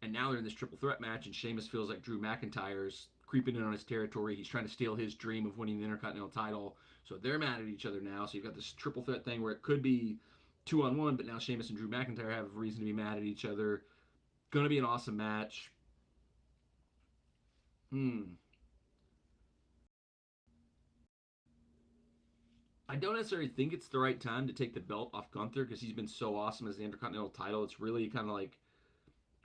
And now they're in this triple threat match, and Sheamus feels like Drew McIntyre's creeping in on his territory. He's trying to steal his dream of winning the Intercontinental title. So they're mad at each other now. So you've got this triple threat thing where it could be 2-on-1, but now Sheamus and Drew McIntyre have reason to be mad at each other. Gonna be an awesome match. I don't necessarily think it's the right time to take the belt off Gunther because he's been so awesome as the Intercontinental title. It's really kind of like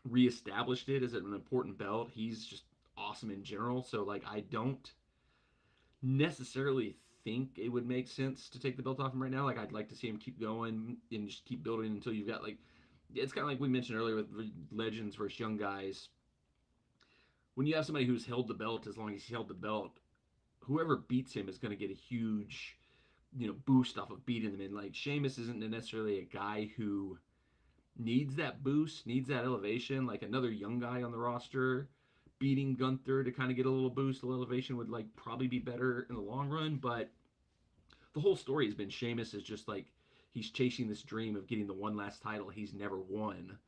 reestablished it as an important belt. He's just awesome in general. So like I don't necessarily think it would make sense to take the belt off him right now. Like I'd like to see him keep going and just keep building until you've got like it's kind of like we mentioned earlier with legends versus young guys. When you have somebody who's held the belt as long as he's held the belt, whoever beats him is going to get a huge, boost off of beating them. And like Sheamus isn't necessarily a guy who needs that boost, needs that elevation. Like another young guy on the roster beating Gunther to kind of get a little boost, a little elevation would like probably be better in the long run. But the whole story has been Sheamus is just like he's chasing this dream of getting the one last title he's never won,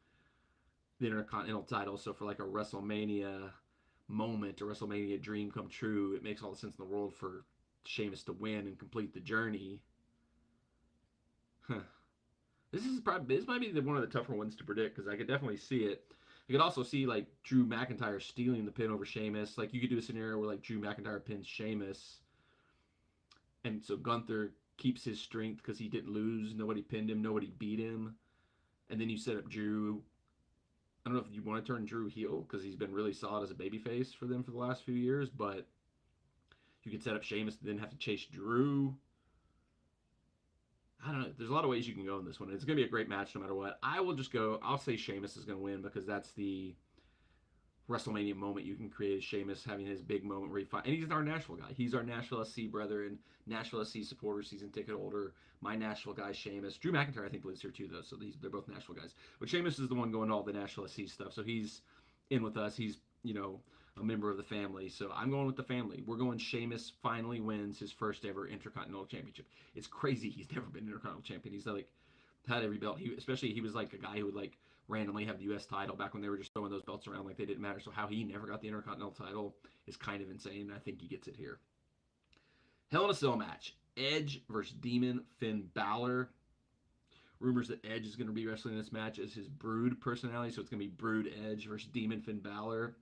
the Intercontinental title. So for like a WrestleMania moment, a WrestleMania dream come true, it makes all the sense in the world for Sheamus to win and complete the journey. Huh. This might be one of the tougher ones to predict because I could definitely see it. I could also see like Drew McIntyre stealing the pin over Sheamus. Like you could do a scenario where like Drew McIntyre pins Sheamus, and so Gunther keeps his strength because he didn't lose. Nobody pinned him. Nobody beat him. And then you set up Drew. I don't know if you want to turn Drew heel because he's been really solid as a babyface for them for the last few years, but you could set up Sheamus and then have to chase Drew. I don't know. There's a lot of ways you can go in this one. It's going to be a great match no matter what. I'll say Sheamus is going to win because that's the WrestleMania moment you can create is Sheamus having his big moment where he fight. And he's our Nashville guy. He's our Nashville SC brother and Nashville SC supporter, season ticket holder. My Nashville guy, Sheamus. Drew McIntyre, I think, lives here too, though. So they're both Nashville guys. But Sheamus is the one going to all the Nashville SC stuff. So he's in with us. He's, a member of the family. So I'm going with the family. We're going Sheamus finally wins his first ever Intercontinental Championship. It's crazy he's never been Intercontinental Champion. He's like had every belt. He was like a guy who would like randomly have the U.S. title back when they were just throwing those belts around like they didn't matter. So how he never got the Intercontinental title is kind of insane. I think he gets it here. Hell in a Cell match. Edge versus Demon Finn Balor. Rumors that Edge is going to be wrestling in this match as his Brood personality. So it's going to be Brood Edge versus Demon Finn Balor.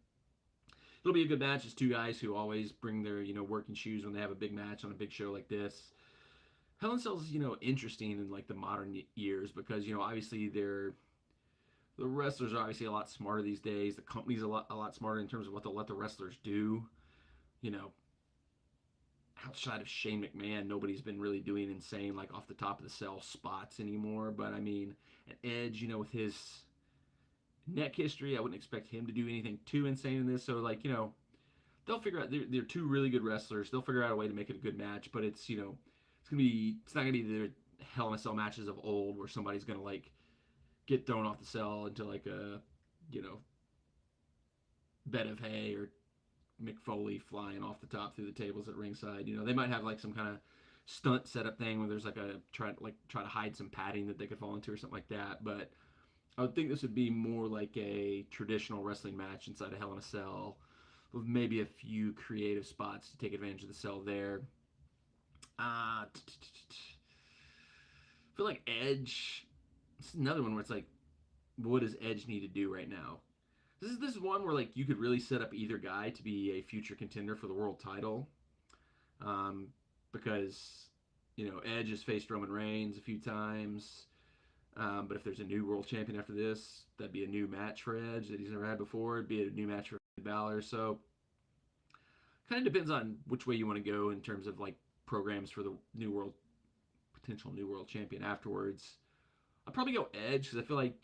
It'll be a good match. It's two guys who always bring their, working shoes when they have a big match on a big show like this. Hell in a Cell is, interesting in like the modern years because, obviously the wrestlers are obviously a lot smarter these days. The company's a lot smarter in terms of what they'll let the wrestlers do. Outside of Shane McMahon, nobody's been really doing insane like off the top of the cell spots anymore. But I mean, an Edge, with his neck history, I wouldn't expect him to do anything too insane in this. So like, they'll figure out they're two really good wrestlers. They'll figure out a way to make it a good match. But it's it's not gonna be the Hell in a Cell matches of old where somebody's gonna like get thrown off the cell into like a bed of hay or Mick Foley flying off the top through the tables at ringside. They might have like some kind of stunt setup thing where there's like a try to hide some padding that they could fall into or something like that. But I would think this would be more like a traditional wrestling match inside a Hell in a Cell with maybe a few creative spots to take advantage of the cell there. I feel like Edge. This is another one where it's like, what does Edge need to do right now? This is one where like you could really set up either guy to be a future contender for the world title, because Edge has faced Roman Reigns a few times, but if there's a new world champion after this, that'd be a new match for Edge that he's never had before. It'd be a new match for Balor. So kind of depends on which way you want to go in terms of like programs for the potential new world champion afterwards. I'd probably go Edge because I feel like.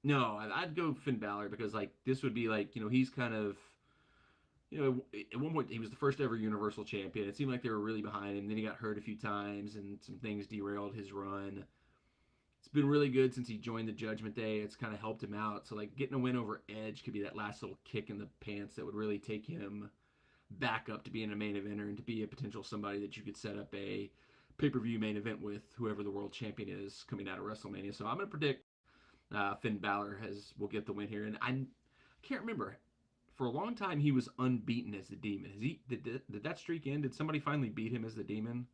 No, I'd go Finn Balor because like this would be like he's kind of at one point he was the first ever Universal Champion. It seemed like they were really behind him. Then he got hurt a few times and some things derailed his run. it's been really good since he joined the Judgment Day. It's kind of helped him out. So like getting a win over Edge could be that last little kick in the pants that would really take him back up to being a main eventer and to be a potential somebody that you could set up a pay-per-view main event with whoever the world champion is coming out of WrestleMania. So I'm going to predict Finn Balor will get the win here. And I can't remember. For a long time, he was unbeaten as the Demon. Did that streak end? Did somebody finally beat him as the Demon?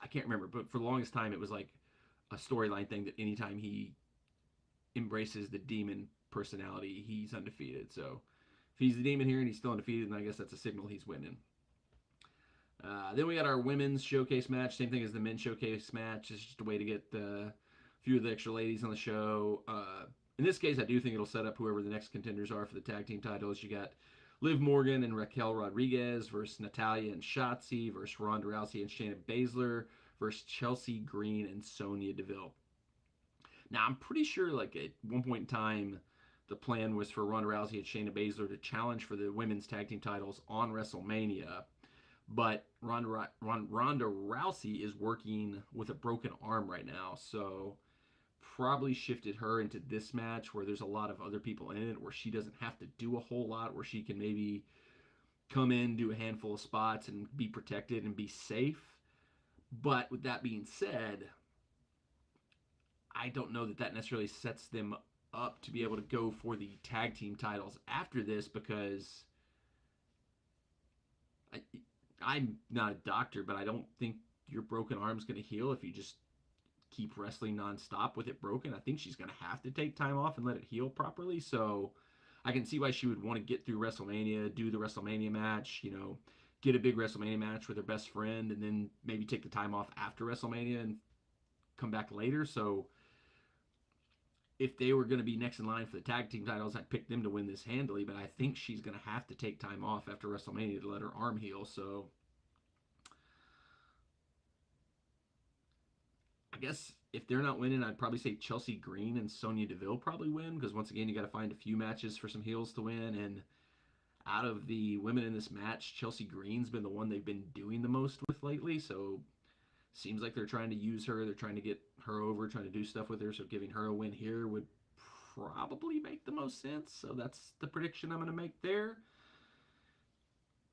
I can't remember. But for the longest time, it was like a storyline thing that anytime he embraces the Demon personality, he's undefeated. So if he's the Demon here and he's still undefeated, then I guess that's a signal he's winning. Then we got our women's showcase match. Same thing as the men's showcase match. It's just a way to get a few of the extra ladies on the show. In this case, I do think it'll set up whoever the next contenders are for the tag team titles. You got Liv Morgan and Raquel Rodriguez versus Natalya and Shotzi versus Ronda Rousey and Shayna Baszler versus Chelsea Green and Sonya Deville. Now, I'm pretty sure like at one point in time, the plan was for Ronda Rousey and Shayna Baszler to challenge for the women's tag team titles on WrestleMania. But Ronda Rousey is working with a broken arm right now, so probably shifted her into this match where there's a lot of other people in it, where she doesn't have to do a whole lot, where she can maybe come in, do a handful of spots, and be protected and be safe. But with that being said, I don't know that necessarily sets them up to be able to go for the tag team titles after this, because I'm not a doctor, but I don't think your broken arm's going to heal if you just keep wrestling nonstop with it broken. I think she's going to have to take time off and let it heal properly. So I can see why she would want to get through WrestleMania, do the WrestleMania match, get a big WrestleMania match with her best friend, and then maybe take the time off after WrestleMania and come back later. So if they were going to be next in line for the tag team titles, I'd pick them to win this handily, but I think she's going to have to take time off after WrestleMania to let her arm heal. So I guess if they're not winning, I'd probably say Chelsea Green and Sonya Deville probably win, because once again, you got to find a few matches for some heels to win. And out of the women in this match, Chelsea Green's been the one they've been doing the most with lately. So seems like they're trying to use her. They're trying to get her over, trying to do stuff with her. So giving her a win here would probably make the most sense. So that's the prediction I'm going to make there.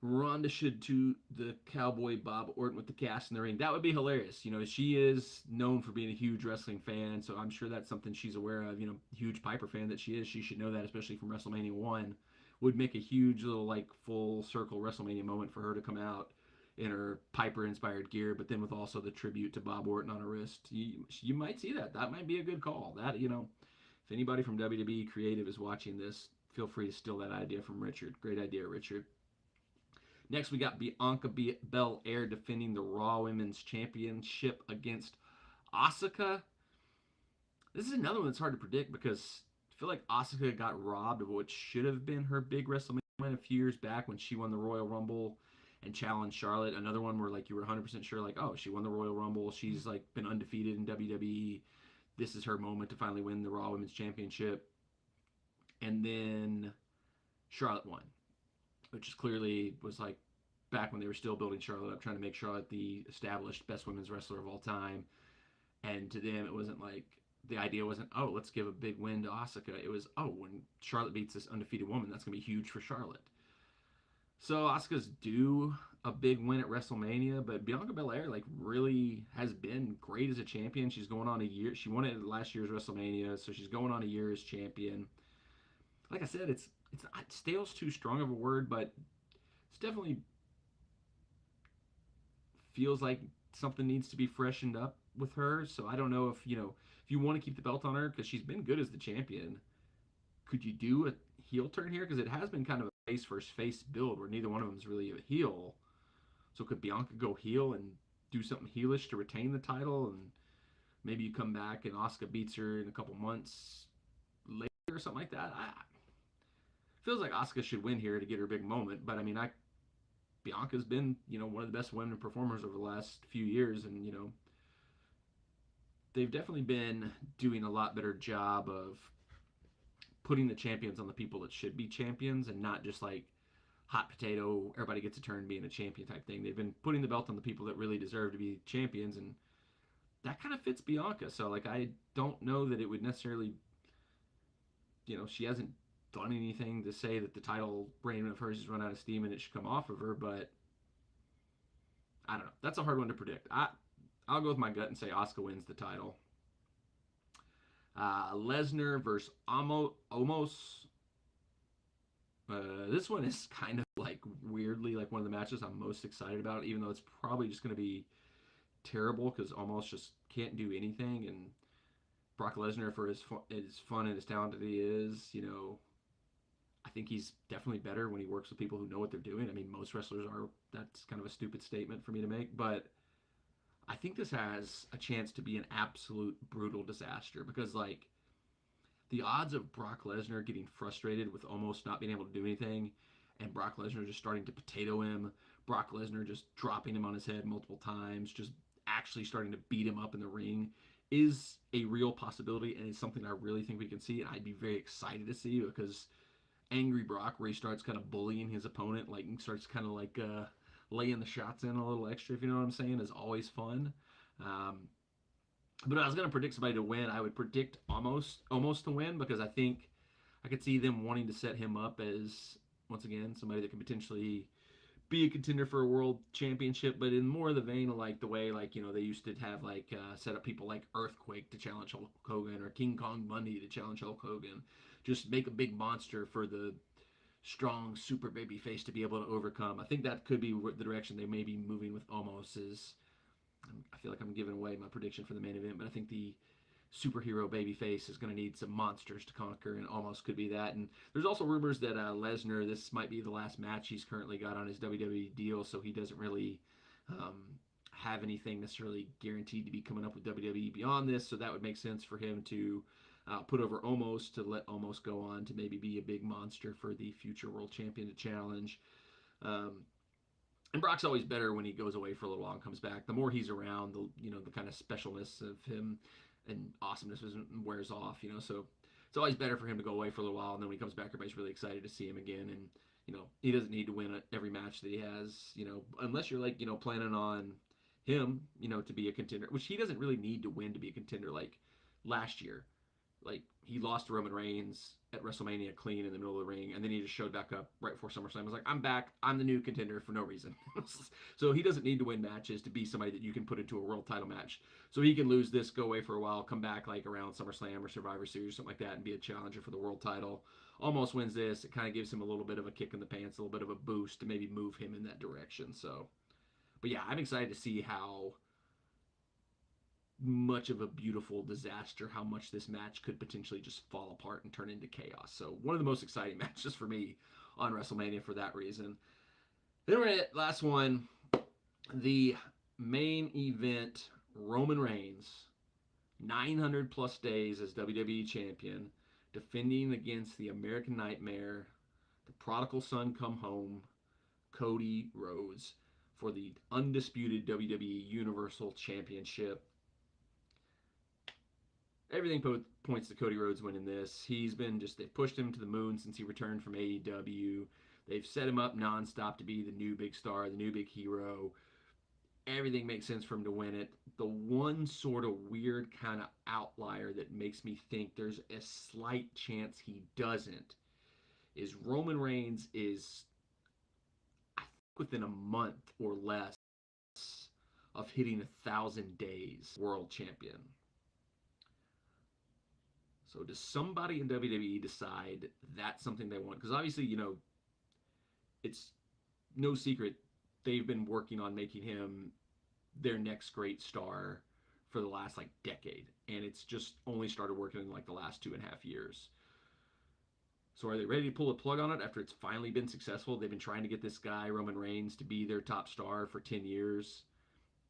Ronda should do the Cowboy Bob Orton with the cast in the ring. That would be hilarious. She is known for being a huge wrestling fan, so I'm sure that's something she's aware of. Huge Piper fan that she is. She should know that, especially from WrestleMania 1. Would make a huge little, like, full circle WrestleMania moment for her to come out in her Piper-inspired gear, but then with also the tribute to Bob Orton on her wrist. You might see that. That might be a good call. That, if anybody from WWE Creative is watching this, feel free to steal that idea from Richard. Great idea, Richard. Next, we got Bianca Belair defending the Raw Women's Championship against Asuka. This is another one that's hard to predict, because I feel like Asuka got robbed of what should have been her big WrestleMania win a few years back when she won the Royal Rumble and challenged Charlotte. Another one where, like, you were 100% sure, like, oh, she won the Royal Rumble. She's, like, been undefeated in WWE. This is her moment to finally win the Raw Women's Championship. And then Charlotte won, which is clearly was like back when they were still building Charlotte up, trying to make Charlotte the established best women's wrestler of all time. And to them, it wasn't like, the idea wasn't, oh, let's give a big win to Asuka. It was, oh, when Charlotte beats this undefeated woman, that's going to be huge for Charlotte. So Asuka's due a big win at WrestleMania, but Bianca Belair, like, really has been great as a champion. She's going on a year. She won it at last year's WrestleMania, so she's going on a year as champion. Like I said, it's stale's too strong of a word, but it's definitely feels like something needs to be freshened up with her. So I don't know if you want to keep the belt on her, because she's been good as the champion. Could you do a heel turn here? Because it has been kind of a face versus face build where neither one of them is really a heel. So could Bianca go heel and do something heelish to retain the title, and maybe you come back and Asuka beats her in a couple months later or something like that? Feels like Asuka should win here to get her big moment, but I mean, Bianca's been, one of the best women performers over the last few years, and they've definitely been doing a lot better job of putting the champions on the people that should be champions, and not just like hot potato, everybody gets a turn being a champion type thing. They've been putting the belt on the people that really deserve to be champions, and that kind of fits Bianca. So like I don't know that it would necessarily, she hasn't done anything to say that the title reign of hers has run out of steam and it should come off of her, but I don't know. That's a hard one to predict. I'll go with my gut and say Asuka wins the title. Lesnar versus Omos. This one is kind of like weirdly like one of the matches I'm most excited about, even though it's probably just going to be terrible because Omos just can't do anything. And Brock Lesnar, for as fun and as talented he is, I think he's definitely better when he works with people who know what they're doing. I mean, most wrestlers are. That's kind of a stupid statement for me to make, but I think this has a chance to be an absolute brutal disaster because, like, the odds of Brock Lesnar getting frustrated with almost not being able to do anything and Brock Lesnar just starting to potato him, Brock Lesnar just dropping him on his head multiple times, just actually starting to beat him up in the ring is a real possibility and it's something I really think we can see and I'd be very excited to see because angry Brock where he starts kind of bullying his opponent, like starts kind of like laying the shots in a little extra, if you know what I'm saying, is always fun. Um, but if I was going to predict somebody to win, I would predict almost to win because I think I could see them wanting to set him up as once again somebody that could potentially be a contender for a world championship, but in more of the vein of like the way like they used to have like set up people like Earthquake to challenge Hulk Hogan or King Kong Bundy to challenge Hulk Hogan. Just make a big monster for the strong super baby face to be able to overcome. I think that could be the direction they may be moving with Omos. Is I feel like I'm giving away my prediction for the main event, but I think the superhero babyface is going to need some monsters to conquer, and almost could be that. And there's also rumors that Lesnar, this might be the last match he's currently got on his WWE deal, so he doesn't really um, have anything necessarily guaranteed to be coming up with WWE beyond this. So that would make sense for him to put over Omos to let Omos go on to maybe be a big monster for the future world champion to challenge. Um, and Brock's always better when he goes away for a little while and comes back. The more he's around, the kind of specialness of him and awesomeness wears off. So it's always better for him to go away for a little while, and then when he comes back, everybody's really excited to see him again. And he doesn't need to win every match that he has. Unless you're like planning on him, to be a contender, which he doesn't really need to win to be a contender. Like last year, like he lost to Roman Reigns at WrestleMania clean in the middle of the ring, and then he just showed back up right before SummerSlam. I was like, I'm back. I'm the new contender for no reason. So he doesn't need to win matches to be somebody that you can put into a world title match. So he can lose this, go away for a while, come back like around SummerSlam or Survivor Series or something like that, and be a challenger for the world title. Almost wins this. It kind of gives him a little bit of a kick in the pants, a little bit of a boost to maybe move him in that direction. So, but yeah, I'm excited to see how much of a beautiful disaster how much this match could potentially just fall apart and turn into chaos. So one of the most exciting matches for me on WrestleMania for that reason. Then we're at last one, the main event. Roman Reigns, 900 plus days as WWE champion, defending against the American Nightmare, the prodigal son come home, Cody Rhodes, for the undisputed WWE Universal Championship. Everything points to Cody Rhodes winning this. They've pushed him to the moon since he returned from AEW. They've set him up nonstop to be the new big star, the new big hero. Everything makes sense for him to win it. The one sort of weird kind of outlier that makes me think there's a slight chance he doesn't is Roman Reigns is, I think, within a month or less of hitting 1,000 days world champion. So does somebody in WWE decide that's something they want? Because obviously, it's no secret they've been working on making him their next great star for the last like decade. And it's just only started working in like the last 2.5 years. So are they ready to pull the plug on it after it's finally been successful? They've been trying to get this guy, Roman Reigns, to be their top star for 10 years.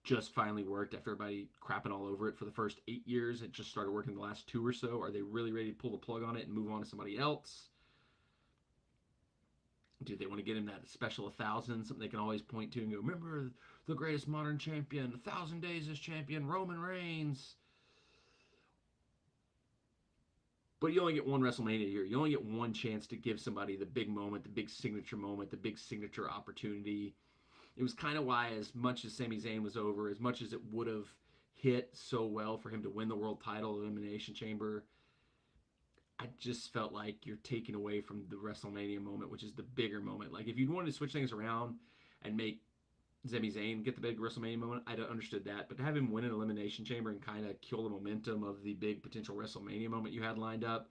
Just finally worked after everybody crapping all over it for the first 8 years. It just started working the last 2 or so. Are they really ready to pull the plug on it and move on to somebody else? Do they want to get him that special 1,000, something they can always point to and go, remember the greatest modern champion, 1,000 days as champion, Roman Reigns. But you only get one WrestleMania a year. You only get one chance to give somebody the big moment, the big signature opportunity. It was kind of why, as much as Sami Zayn was over, as much as it would have hit so well for him to win the world title Elimination Chamber. I just felt like you're taking away from the WrestleMania moment, which is the bigger moment. Like if you'd wanted to switch things around and make Sami Zayn get the big WrestleMania moment, I'd understood that. But to have him win an Elimination Chamber and kind of kill the momentum of the big potential WrestleMania moment you had lined up,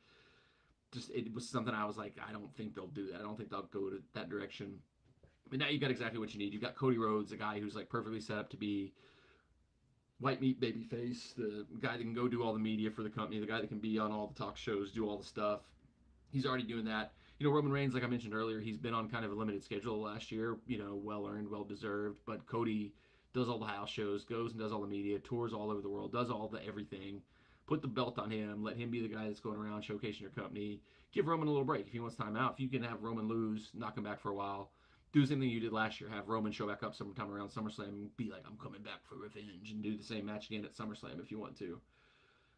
just it was something I was like, I don't think they'll do that. I don't think they'll go to that direction. I mean, now you've got exactly what you need. You've got Cody Rhodes, a guy who's like perfectly set up to be white meat baby face, the guy that can go do all the media for the company, the guy that can be on all the talk shows, do all the stuff. He's already doing that. You know, Roman Reigns, like I mentioned earlier, he's been on kind of a limited schedule last year. You know, well earned, well deserved. But Cody does all the house shows, goes and does all the media, tours all over the world, does all the everything. Put the belt on him. Let him be the guy that's going around showcasing your company. Give Roman a little break if he wants time out. If you can have Roman lose, knock him back for a while, do the same thing you did last year. Have Roman show back up sometime around SummerSlam and be like, I'm coming back for revenge, and do the same match again at SummerSlam if you want to.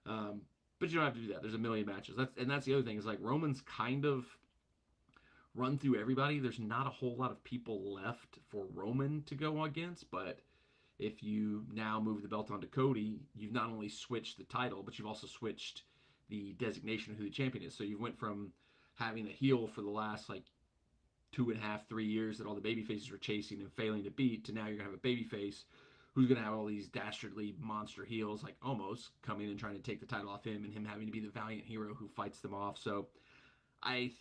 But you don't have to do that. There's a million matches. That's the other thing is like Roman's kind of run through everybody. There's not a whole lot of people left for Roman to go against, but if you now move the belt onto Cody, you've not only switched the title, but you've also switched the designation of who the champion is. So you went from having a heel for the last like 2.5, 3 years that all the baby faces were chasing and failing to beat, to now you're gonna have a baby face who's gonna have all these dastardly monster heels, like almost coming and trying to take the title off him, and him having to be the valiant hero who fights them off. So I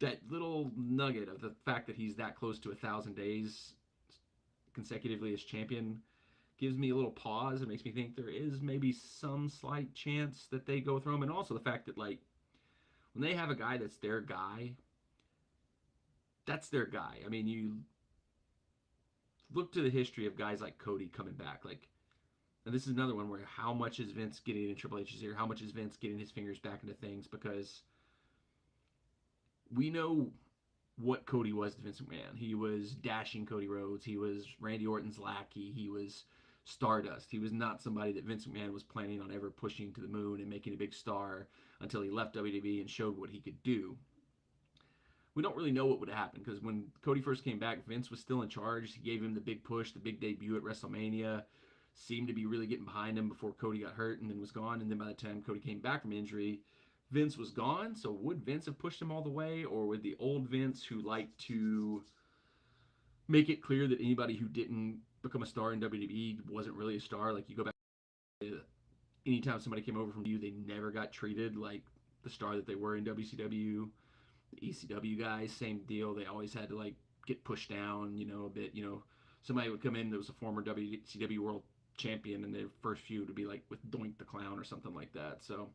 that little nugget of the fact that he's that close to 1,000 days consecutively as champion gives me a little pause. It makes me think there is maybe some slight chance that they go with Roman. And also the fact that like when they have a guy that's their guy. I mean, you look to the history of guys like Cody coming back. Like, and this is another one where how much is Vince getting in Triple H's ear? How much is Vince getting his fingers back into things? Because we know what Cody was to Vince McMahon. He was dashing Cody Rhodes. He was Randy Orton's lackey. He was Stardust. He was not somebody that Vince McMahon was planning on ever pushing to the moon and making a big star until he left WWE and showed what he could do. We don't really know what would happen because when Cody first came back, Vince was still in charge. He gave him the big push, the big debut at WrestleMania. Seemed to be really getting behind him before Cody got hurt and then was gone. And then by the time Cody came back from injury, Vince was gone. So would Vince have pushed him all the way, or would the old Vince, who liked to make it clear that anybody who didn't become a star in WWE wasn't really a star? Like you go back to anytime somebody came over from you, they never got treated like the star that they were in WCW. The ECW guys, same deal. They always had to like get pushed down, a bit. Somebody would come in that was a former WCW World Champion, and their first feud would be like with Doink the Clown or something like that. So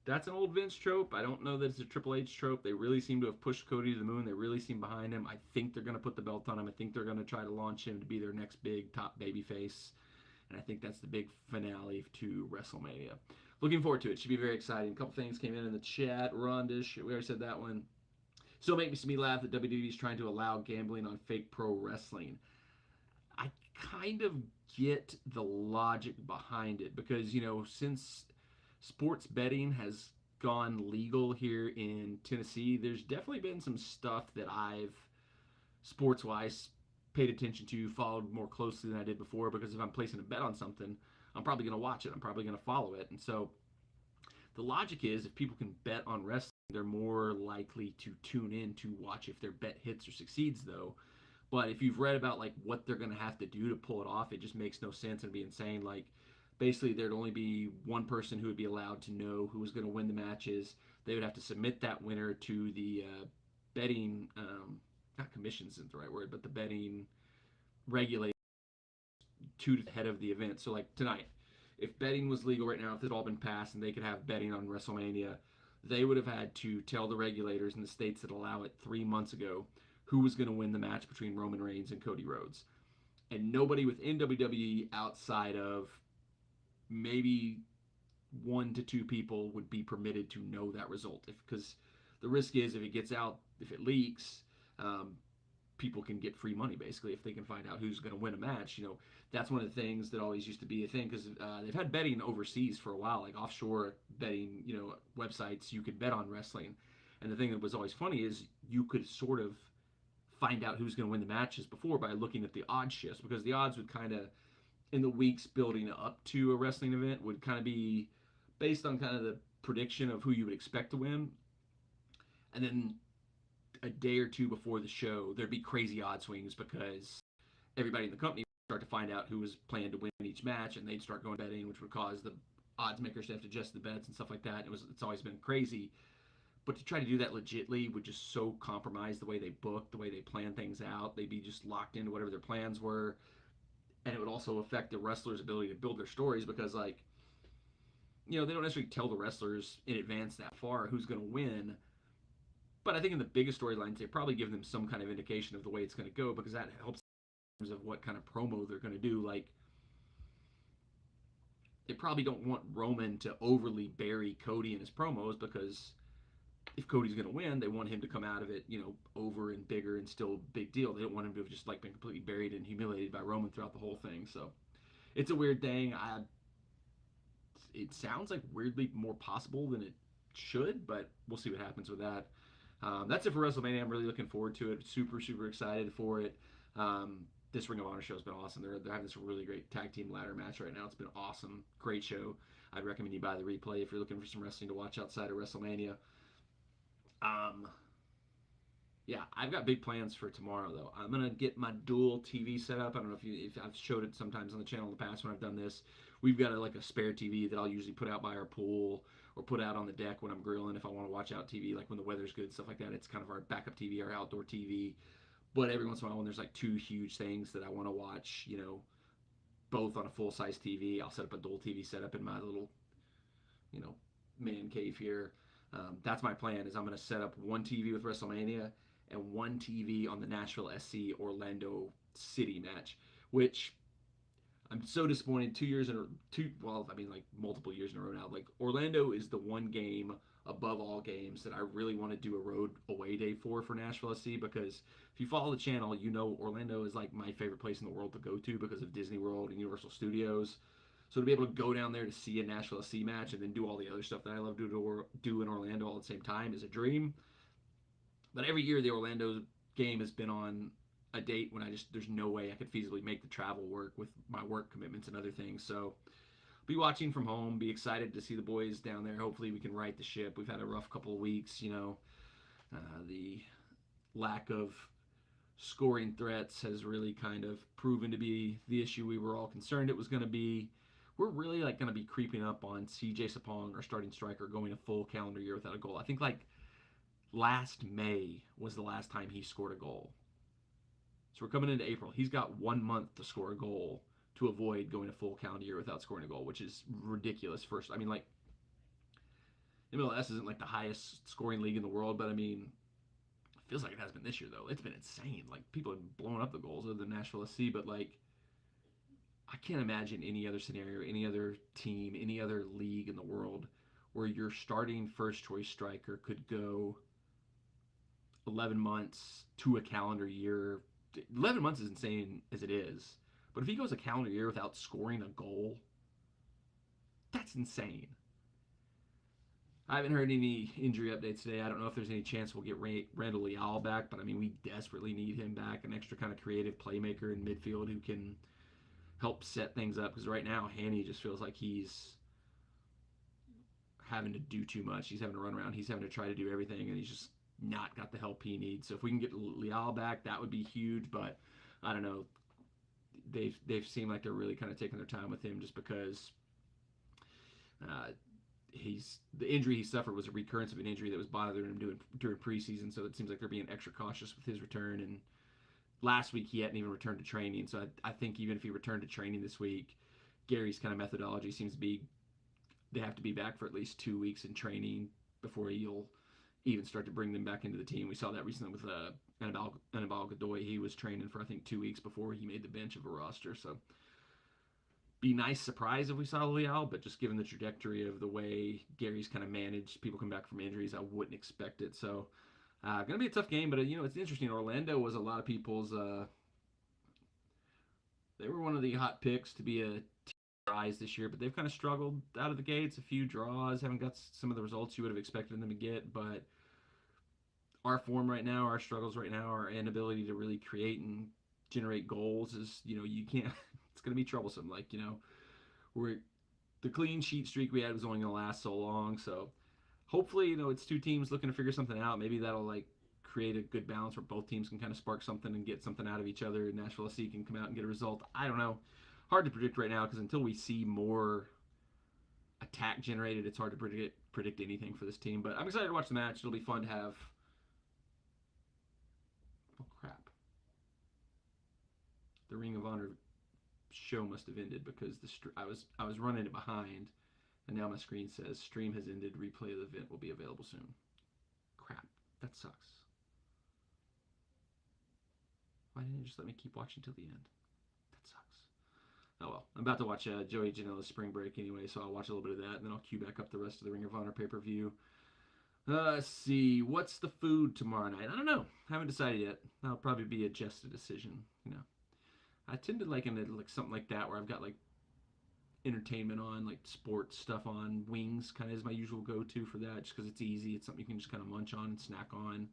that's an old Vince trope. I don't know that it's a Triple H trope. They really seem to have pushed Cody to the moon. They really seem behind him. I think they're going to put the belt on him. I think they're going to try to launch him to be their next big top babyface. And I think that's the big finale to WrestleMania. Looking forward to it. Should be very exciting. A couple things came in the chat. Rondish, we already said that one. Still makes me laugh that WWE is trying to allow gambling on fake pro wrestling. I kind of get the logic behind it because, since sports betting has gone legal here in Tennessee, there's definitely been some stuff that I've, sports-wise, paid attention to, followed more closely than I did before, because if I'm placing a bet on something, I'm probably going to watch it. I'm probably going to follow it. And so the logic is if people can bet on wrestling, they're more likely to tune in to watch if their bet hits or succeeds, though. But if you've read about like what they're going to have to do to pull it off, it just makes no sense and be insane. Like basically there'd only be one person who would be allowed to know who was going to win the matches. They would have to submit that winner to the betting, not commissions isn't the right word, but the betting regulators to the head of the event. So like tonight, if betting was legal right now, if it had all been passed and they could have betting on WrestleMania, they would have had to tell the regulators in the states that allow it 3 months ago who was going to win the match between Roman Reigns and Cody Rhodes. And nobody within WWE outside of maybe 1 to 2 people would be permitted to know that result. Because the risk is if it gets out, if it leaks, people can get free money basically if they can find out who's going to win a match. That's one of the things that always used to be a thing because they've had betting overseas for a while, like offshore betting, websites. You could bet on wrestling, and the thing that was always funny is you could sort of find out who's going to win the matches before by looking at the odds shifts, because the odds would kind of in the weeks building up to a wrestling event would kind of be based on kind of the prediction of who you would expect to win, and then a day or two before the show, there'd be crazy odd swings because everybody in the company would start to find out who was planned to win each match, and they'd start going betting, which would cause the odds makers to have to adjust the bets and stuff like that. It's always been crazy, but to try to do that legitly would just so compromise the way they book, the way they plan things out. They'd be just locked into whatever their plans were, and it would also affect the wrestlers' ability to build their stories because like they don't necessarily tell the wrestlers in advance that far who's going to win. But I think in the biggest storylines, they probably give them some kind of indication of the way it's going to go because that helps in terms of what kind of promo they're going to do. Like, they probably don't want Roman to overly bury Cody in his promos because if Cody's going to win, they want him to come out of it, over and bigger and still a big deal. They don't want him to have just like been completely buried and humiliated by Roman throughout the whole thing. So it's a weird thing. It sounds like weirdly more possible than it should, but we'll see what happens with that. That's it for WrestleMania. I'm really looking forward to it. Super, super excited for it. This Ring of Honor show has been awesome. They're having this really great tag team ladder match right now. It's been awesome. Great show. I'd recommend you buy the replay if you're looking for some wrestling to watch outside of WrestleMania. Um, yeah, I've got big plans for tomorrow though. I'm gonna get my dual TV set up. I don't know if I've showed it sometimes on the channel in the past when I've done this. We've got like a spare TV that I'll usually put out by our pool or put out on the deck when I'm grilling if I want to watch out TV, like when the weather's good, stuff like that. It's kind of our backup TV, our outdoor TV. But every once in a while, when there's like two huge things that I want to watch, both on a full size TV, I'll set up a dual TV setup in my little, you know, man cave here. That's my plan. Is I'm going to set up one TV with WrestleMania and one TV on the Nashville SC Orlando City match, which I'm so disappointed. 2 years in a two, well, I mean like multiple years in a row now. Like Orlando is the one game above all games that I really want to do a road away day for Nashville SC because if you follow the channel, Orlando is like my favorite place in the world to go to because of Disney World and Universal Studios. So to be able to go down there to see a Nashville SC match and then do all the other stuff that I love do in Orlando all at the same time is a dream. But every year the Orlando game has been on a date when there's no way I could feasibly make the travel work with my work commitments and other things. So be watching from home, be excited to see the boys down there. Hopefully we can right the ship. We've had a rough couple of weeks, the lack of scoring threats has really kind of proven to be the issue we were all concerned it was going to be. We're really like going to be creeping up on CJ Sapong, our starting striker, going a full calendar year without a goal. I think like last May was the last time he scored a goal. So we're coming into April. He's got 1 month to score a goal to avoid going a full calendar year without scoring a goal, which is ridiculous. First, I mean, like MLS isn't like the highest scoring league in the world, but I mean, it feels like it has been this year though. It's been insane. Like people have blown up the goals other than Nashville SC, but like I can't imagine any other scenario, any other team, any other league in the world where your starting first choice striker could go 11 months to a calendar year. 11 months is insane as it is, but if he goes a calendar year without scoring a goal, that's insane. I haven't heard any injury updates today. I don't know if there's any chance we'll get Randall Leal back, but I mean, we desperately need him back, an extra kind of creative playmaker in midfield who can help set things up because right now Hanny just feels like he's having to do too much. He's having to run around. He's having to try to do everything, and he's just not got the help he needs. So if we can get Leal back, that would be huge. But I don't know. They've seemed like they're really kind of taking their time with him just because the injury he suffered was a recurrence of an injury that was bothering him during preseason. So it seems like they're being extra cautious with his return. And last week he hadn't even returned to training. So I think even if he returned to training this week, Gary's kind of methodology seems to be they have to be back for at least 2 weeks in training before he'll even start to bring them back into the team. We saw that recently with Anibal Godoy. He was training for I think 2 weeks before he made the bench of a roster. So be nice surprise if we saw Leal, but just given the trajectory of the way Gary's kind of managed people come back from injuries, I wouldn't expect it. So gonna be a tough game, but it's interesting. Orlando was a lot of people's. They were one of the hot picks to be a rise this year, but they've kind of struggled out of the gates. A few draws, haven't got some of the results you would have expected them to get. But our form right now, our struggles right now, our inability to really create and generate goals is, you can't. it's going to be troublesome. Like, we're the clean sheet streak we had was only going to last so long. So hopefully, it's two teams looking to figure something out. Maybe that'll like create a good balance where both teams can kind of spark something and get something out of each other. And Nashville SC can come out and get a result. I don't know. Hard to predict right now because until we see more attack generated, it's hard to predict anything for this team. But I'm excited to watch the match. It'll be fun to have. Oh crap! The Ring of Honor show must have ended because I was running it behind, and now my screen says stream has ended. Replay of the event will be available soon. Crap! That sucks. Why didn't you just let me keep watching till the end? That sucks. Oh well, I'm about to watch Joey Janela's Spring Break anyway, so I'll watch a little bit of that, and then I'll queue back up the rest of the Ring of Honor pay-per-view. Let's see, what's the food tomorrow night? I don't know. Haven't decided yet. That'll probably be a just a decision. I tend to like something like that where I've got like entertainment on, like sports stuff on. Wings kind of is my usual go-to for that, just because it's easy. It's something you can just kind of munch on and snack on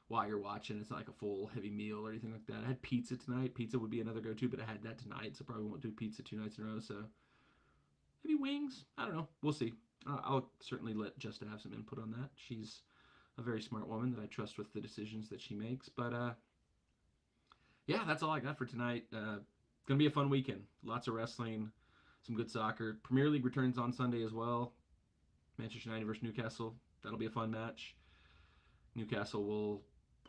while you're watching. It's not like a full heavy meal or anything like that. I had pizza tonight. Pizza would be another go-to, but I had that tonight, so probably won't do pizza 2 nights in a row. So maybe wings. I don't know. We'll see. I'll certainly let Justa have some input on that. She's a very smart woman that I trust with the decisions that she makes. But yeah, that's all I got for tonight. Gonna be a fun weekend. Lots of wrestling, some good soccer. Premier League returns on Sunday as well. Manchester United versus Newcastle. That'll be a fun match. Newcastle will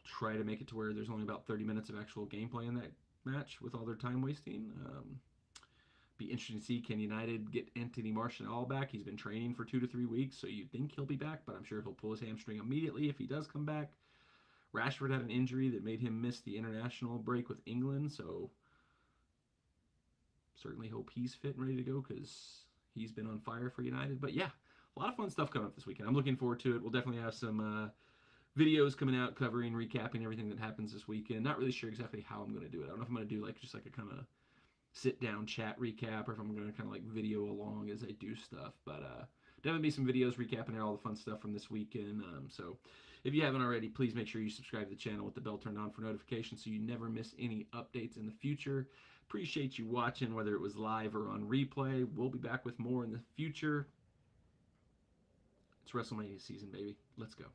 try to make it to where there's only about 30 minutes of actual gameplay in that match with all their time wasting. Be interesting to see, can United get Anthony Martial back? He's been training for 2 to 3 weeks, so you'd think he'll be back, but I'm sure he'll pull his hamstring immediately if he does come back. Rashford had an injury that made him miss the international break with England, so certainly hope he's fit and ready to go because he's been on fire for United. But yeah, a lot of fun stuff coming up this weekend. I'm looking forward to it. We'll definitely have some videos coming out covering, recapping everything that happens this weekend. Not really sure exactly how I'm going to do it. I don't know if I'm going to do like just like a kind of sit down chat recap or if I'm going to kind of like video along as I do stuff. But definitely be some videos recapping all the fun stuff from this weekend. So if you haven't already, please make sure you subscribe to the channel with the bell turned on for notifications so you never miss any updates in the future. Appreciate you watching, whether it was live or on replay. We'll be back with more in the future. It's WrestleMania season, baby. Let's go.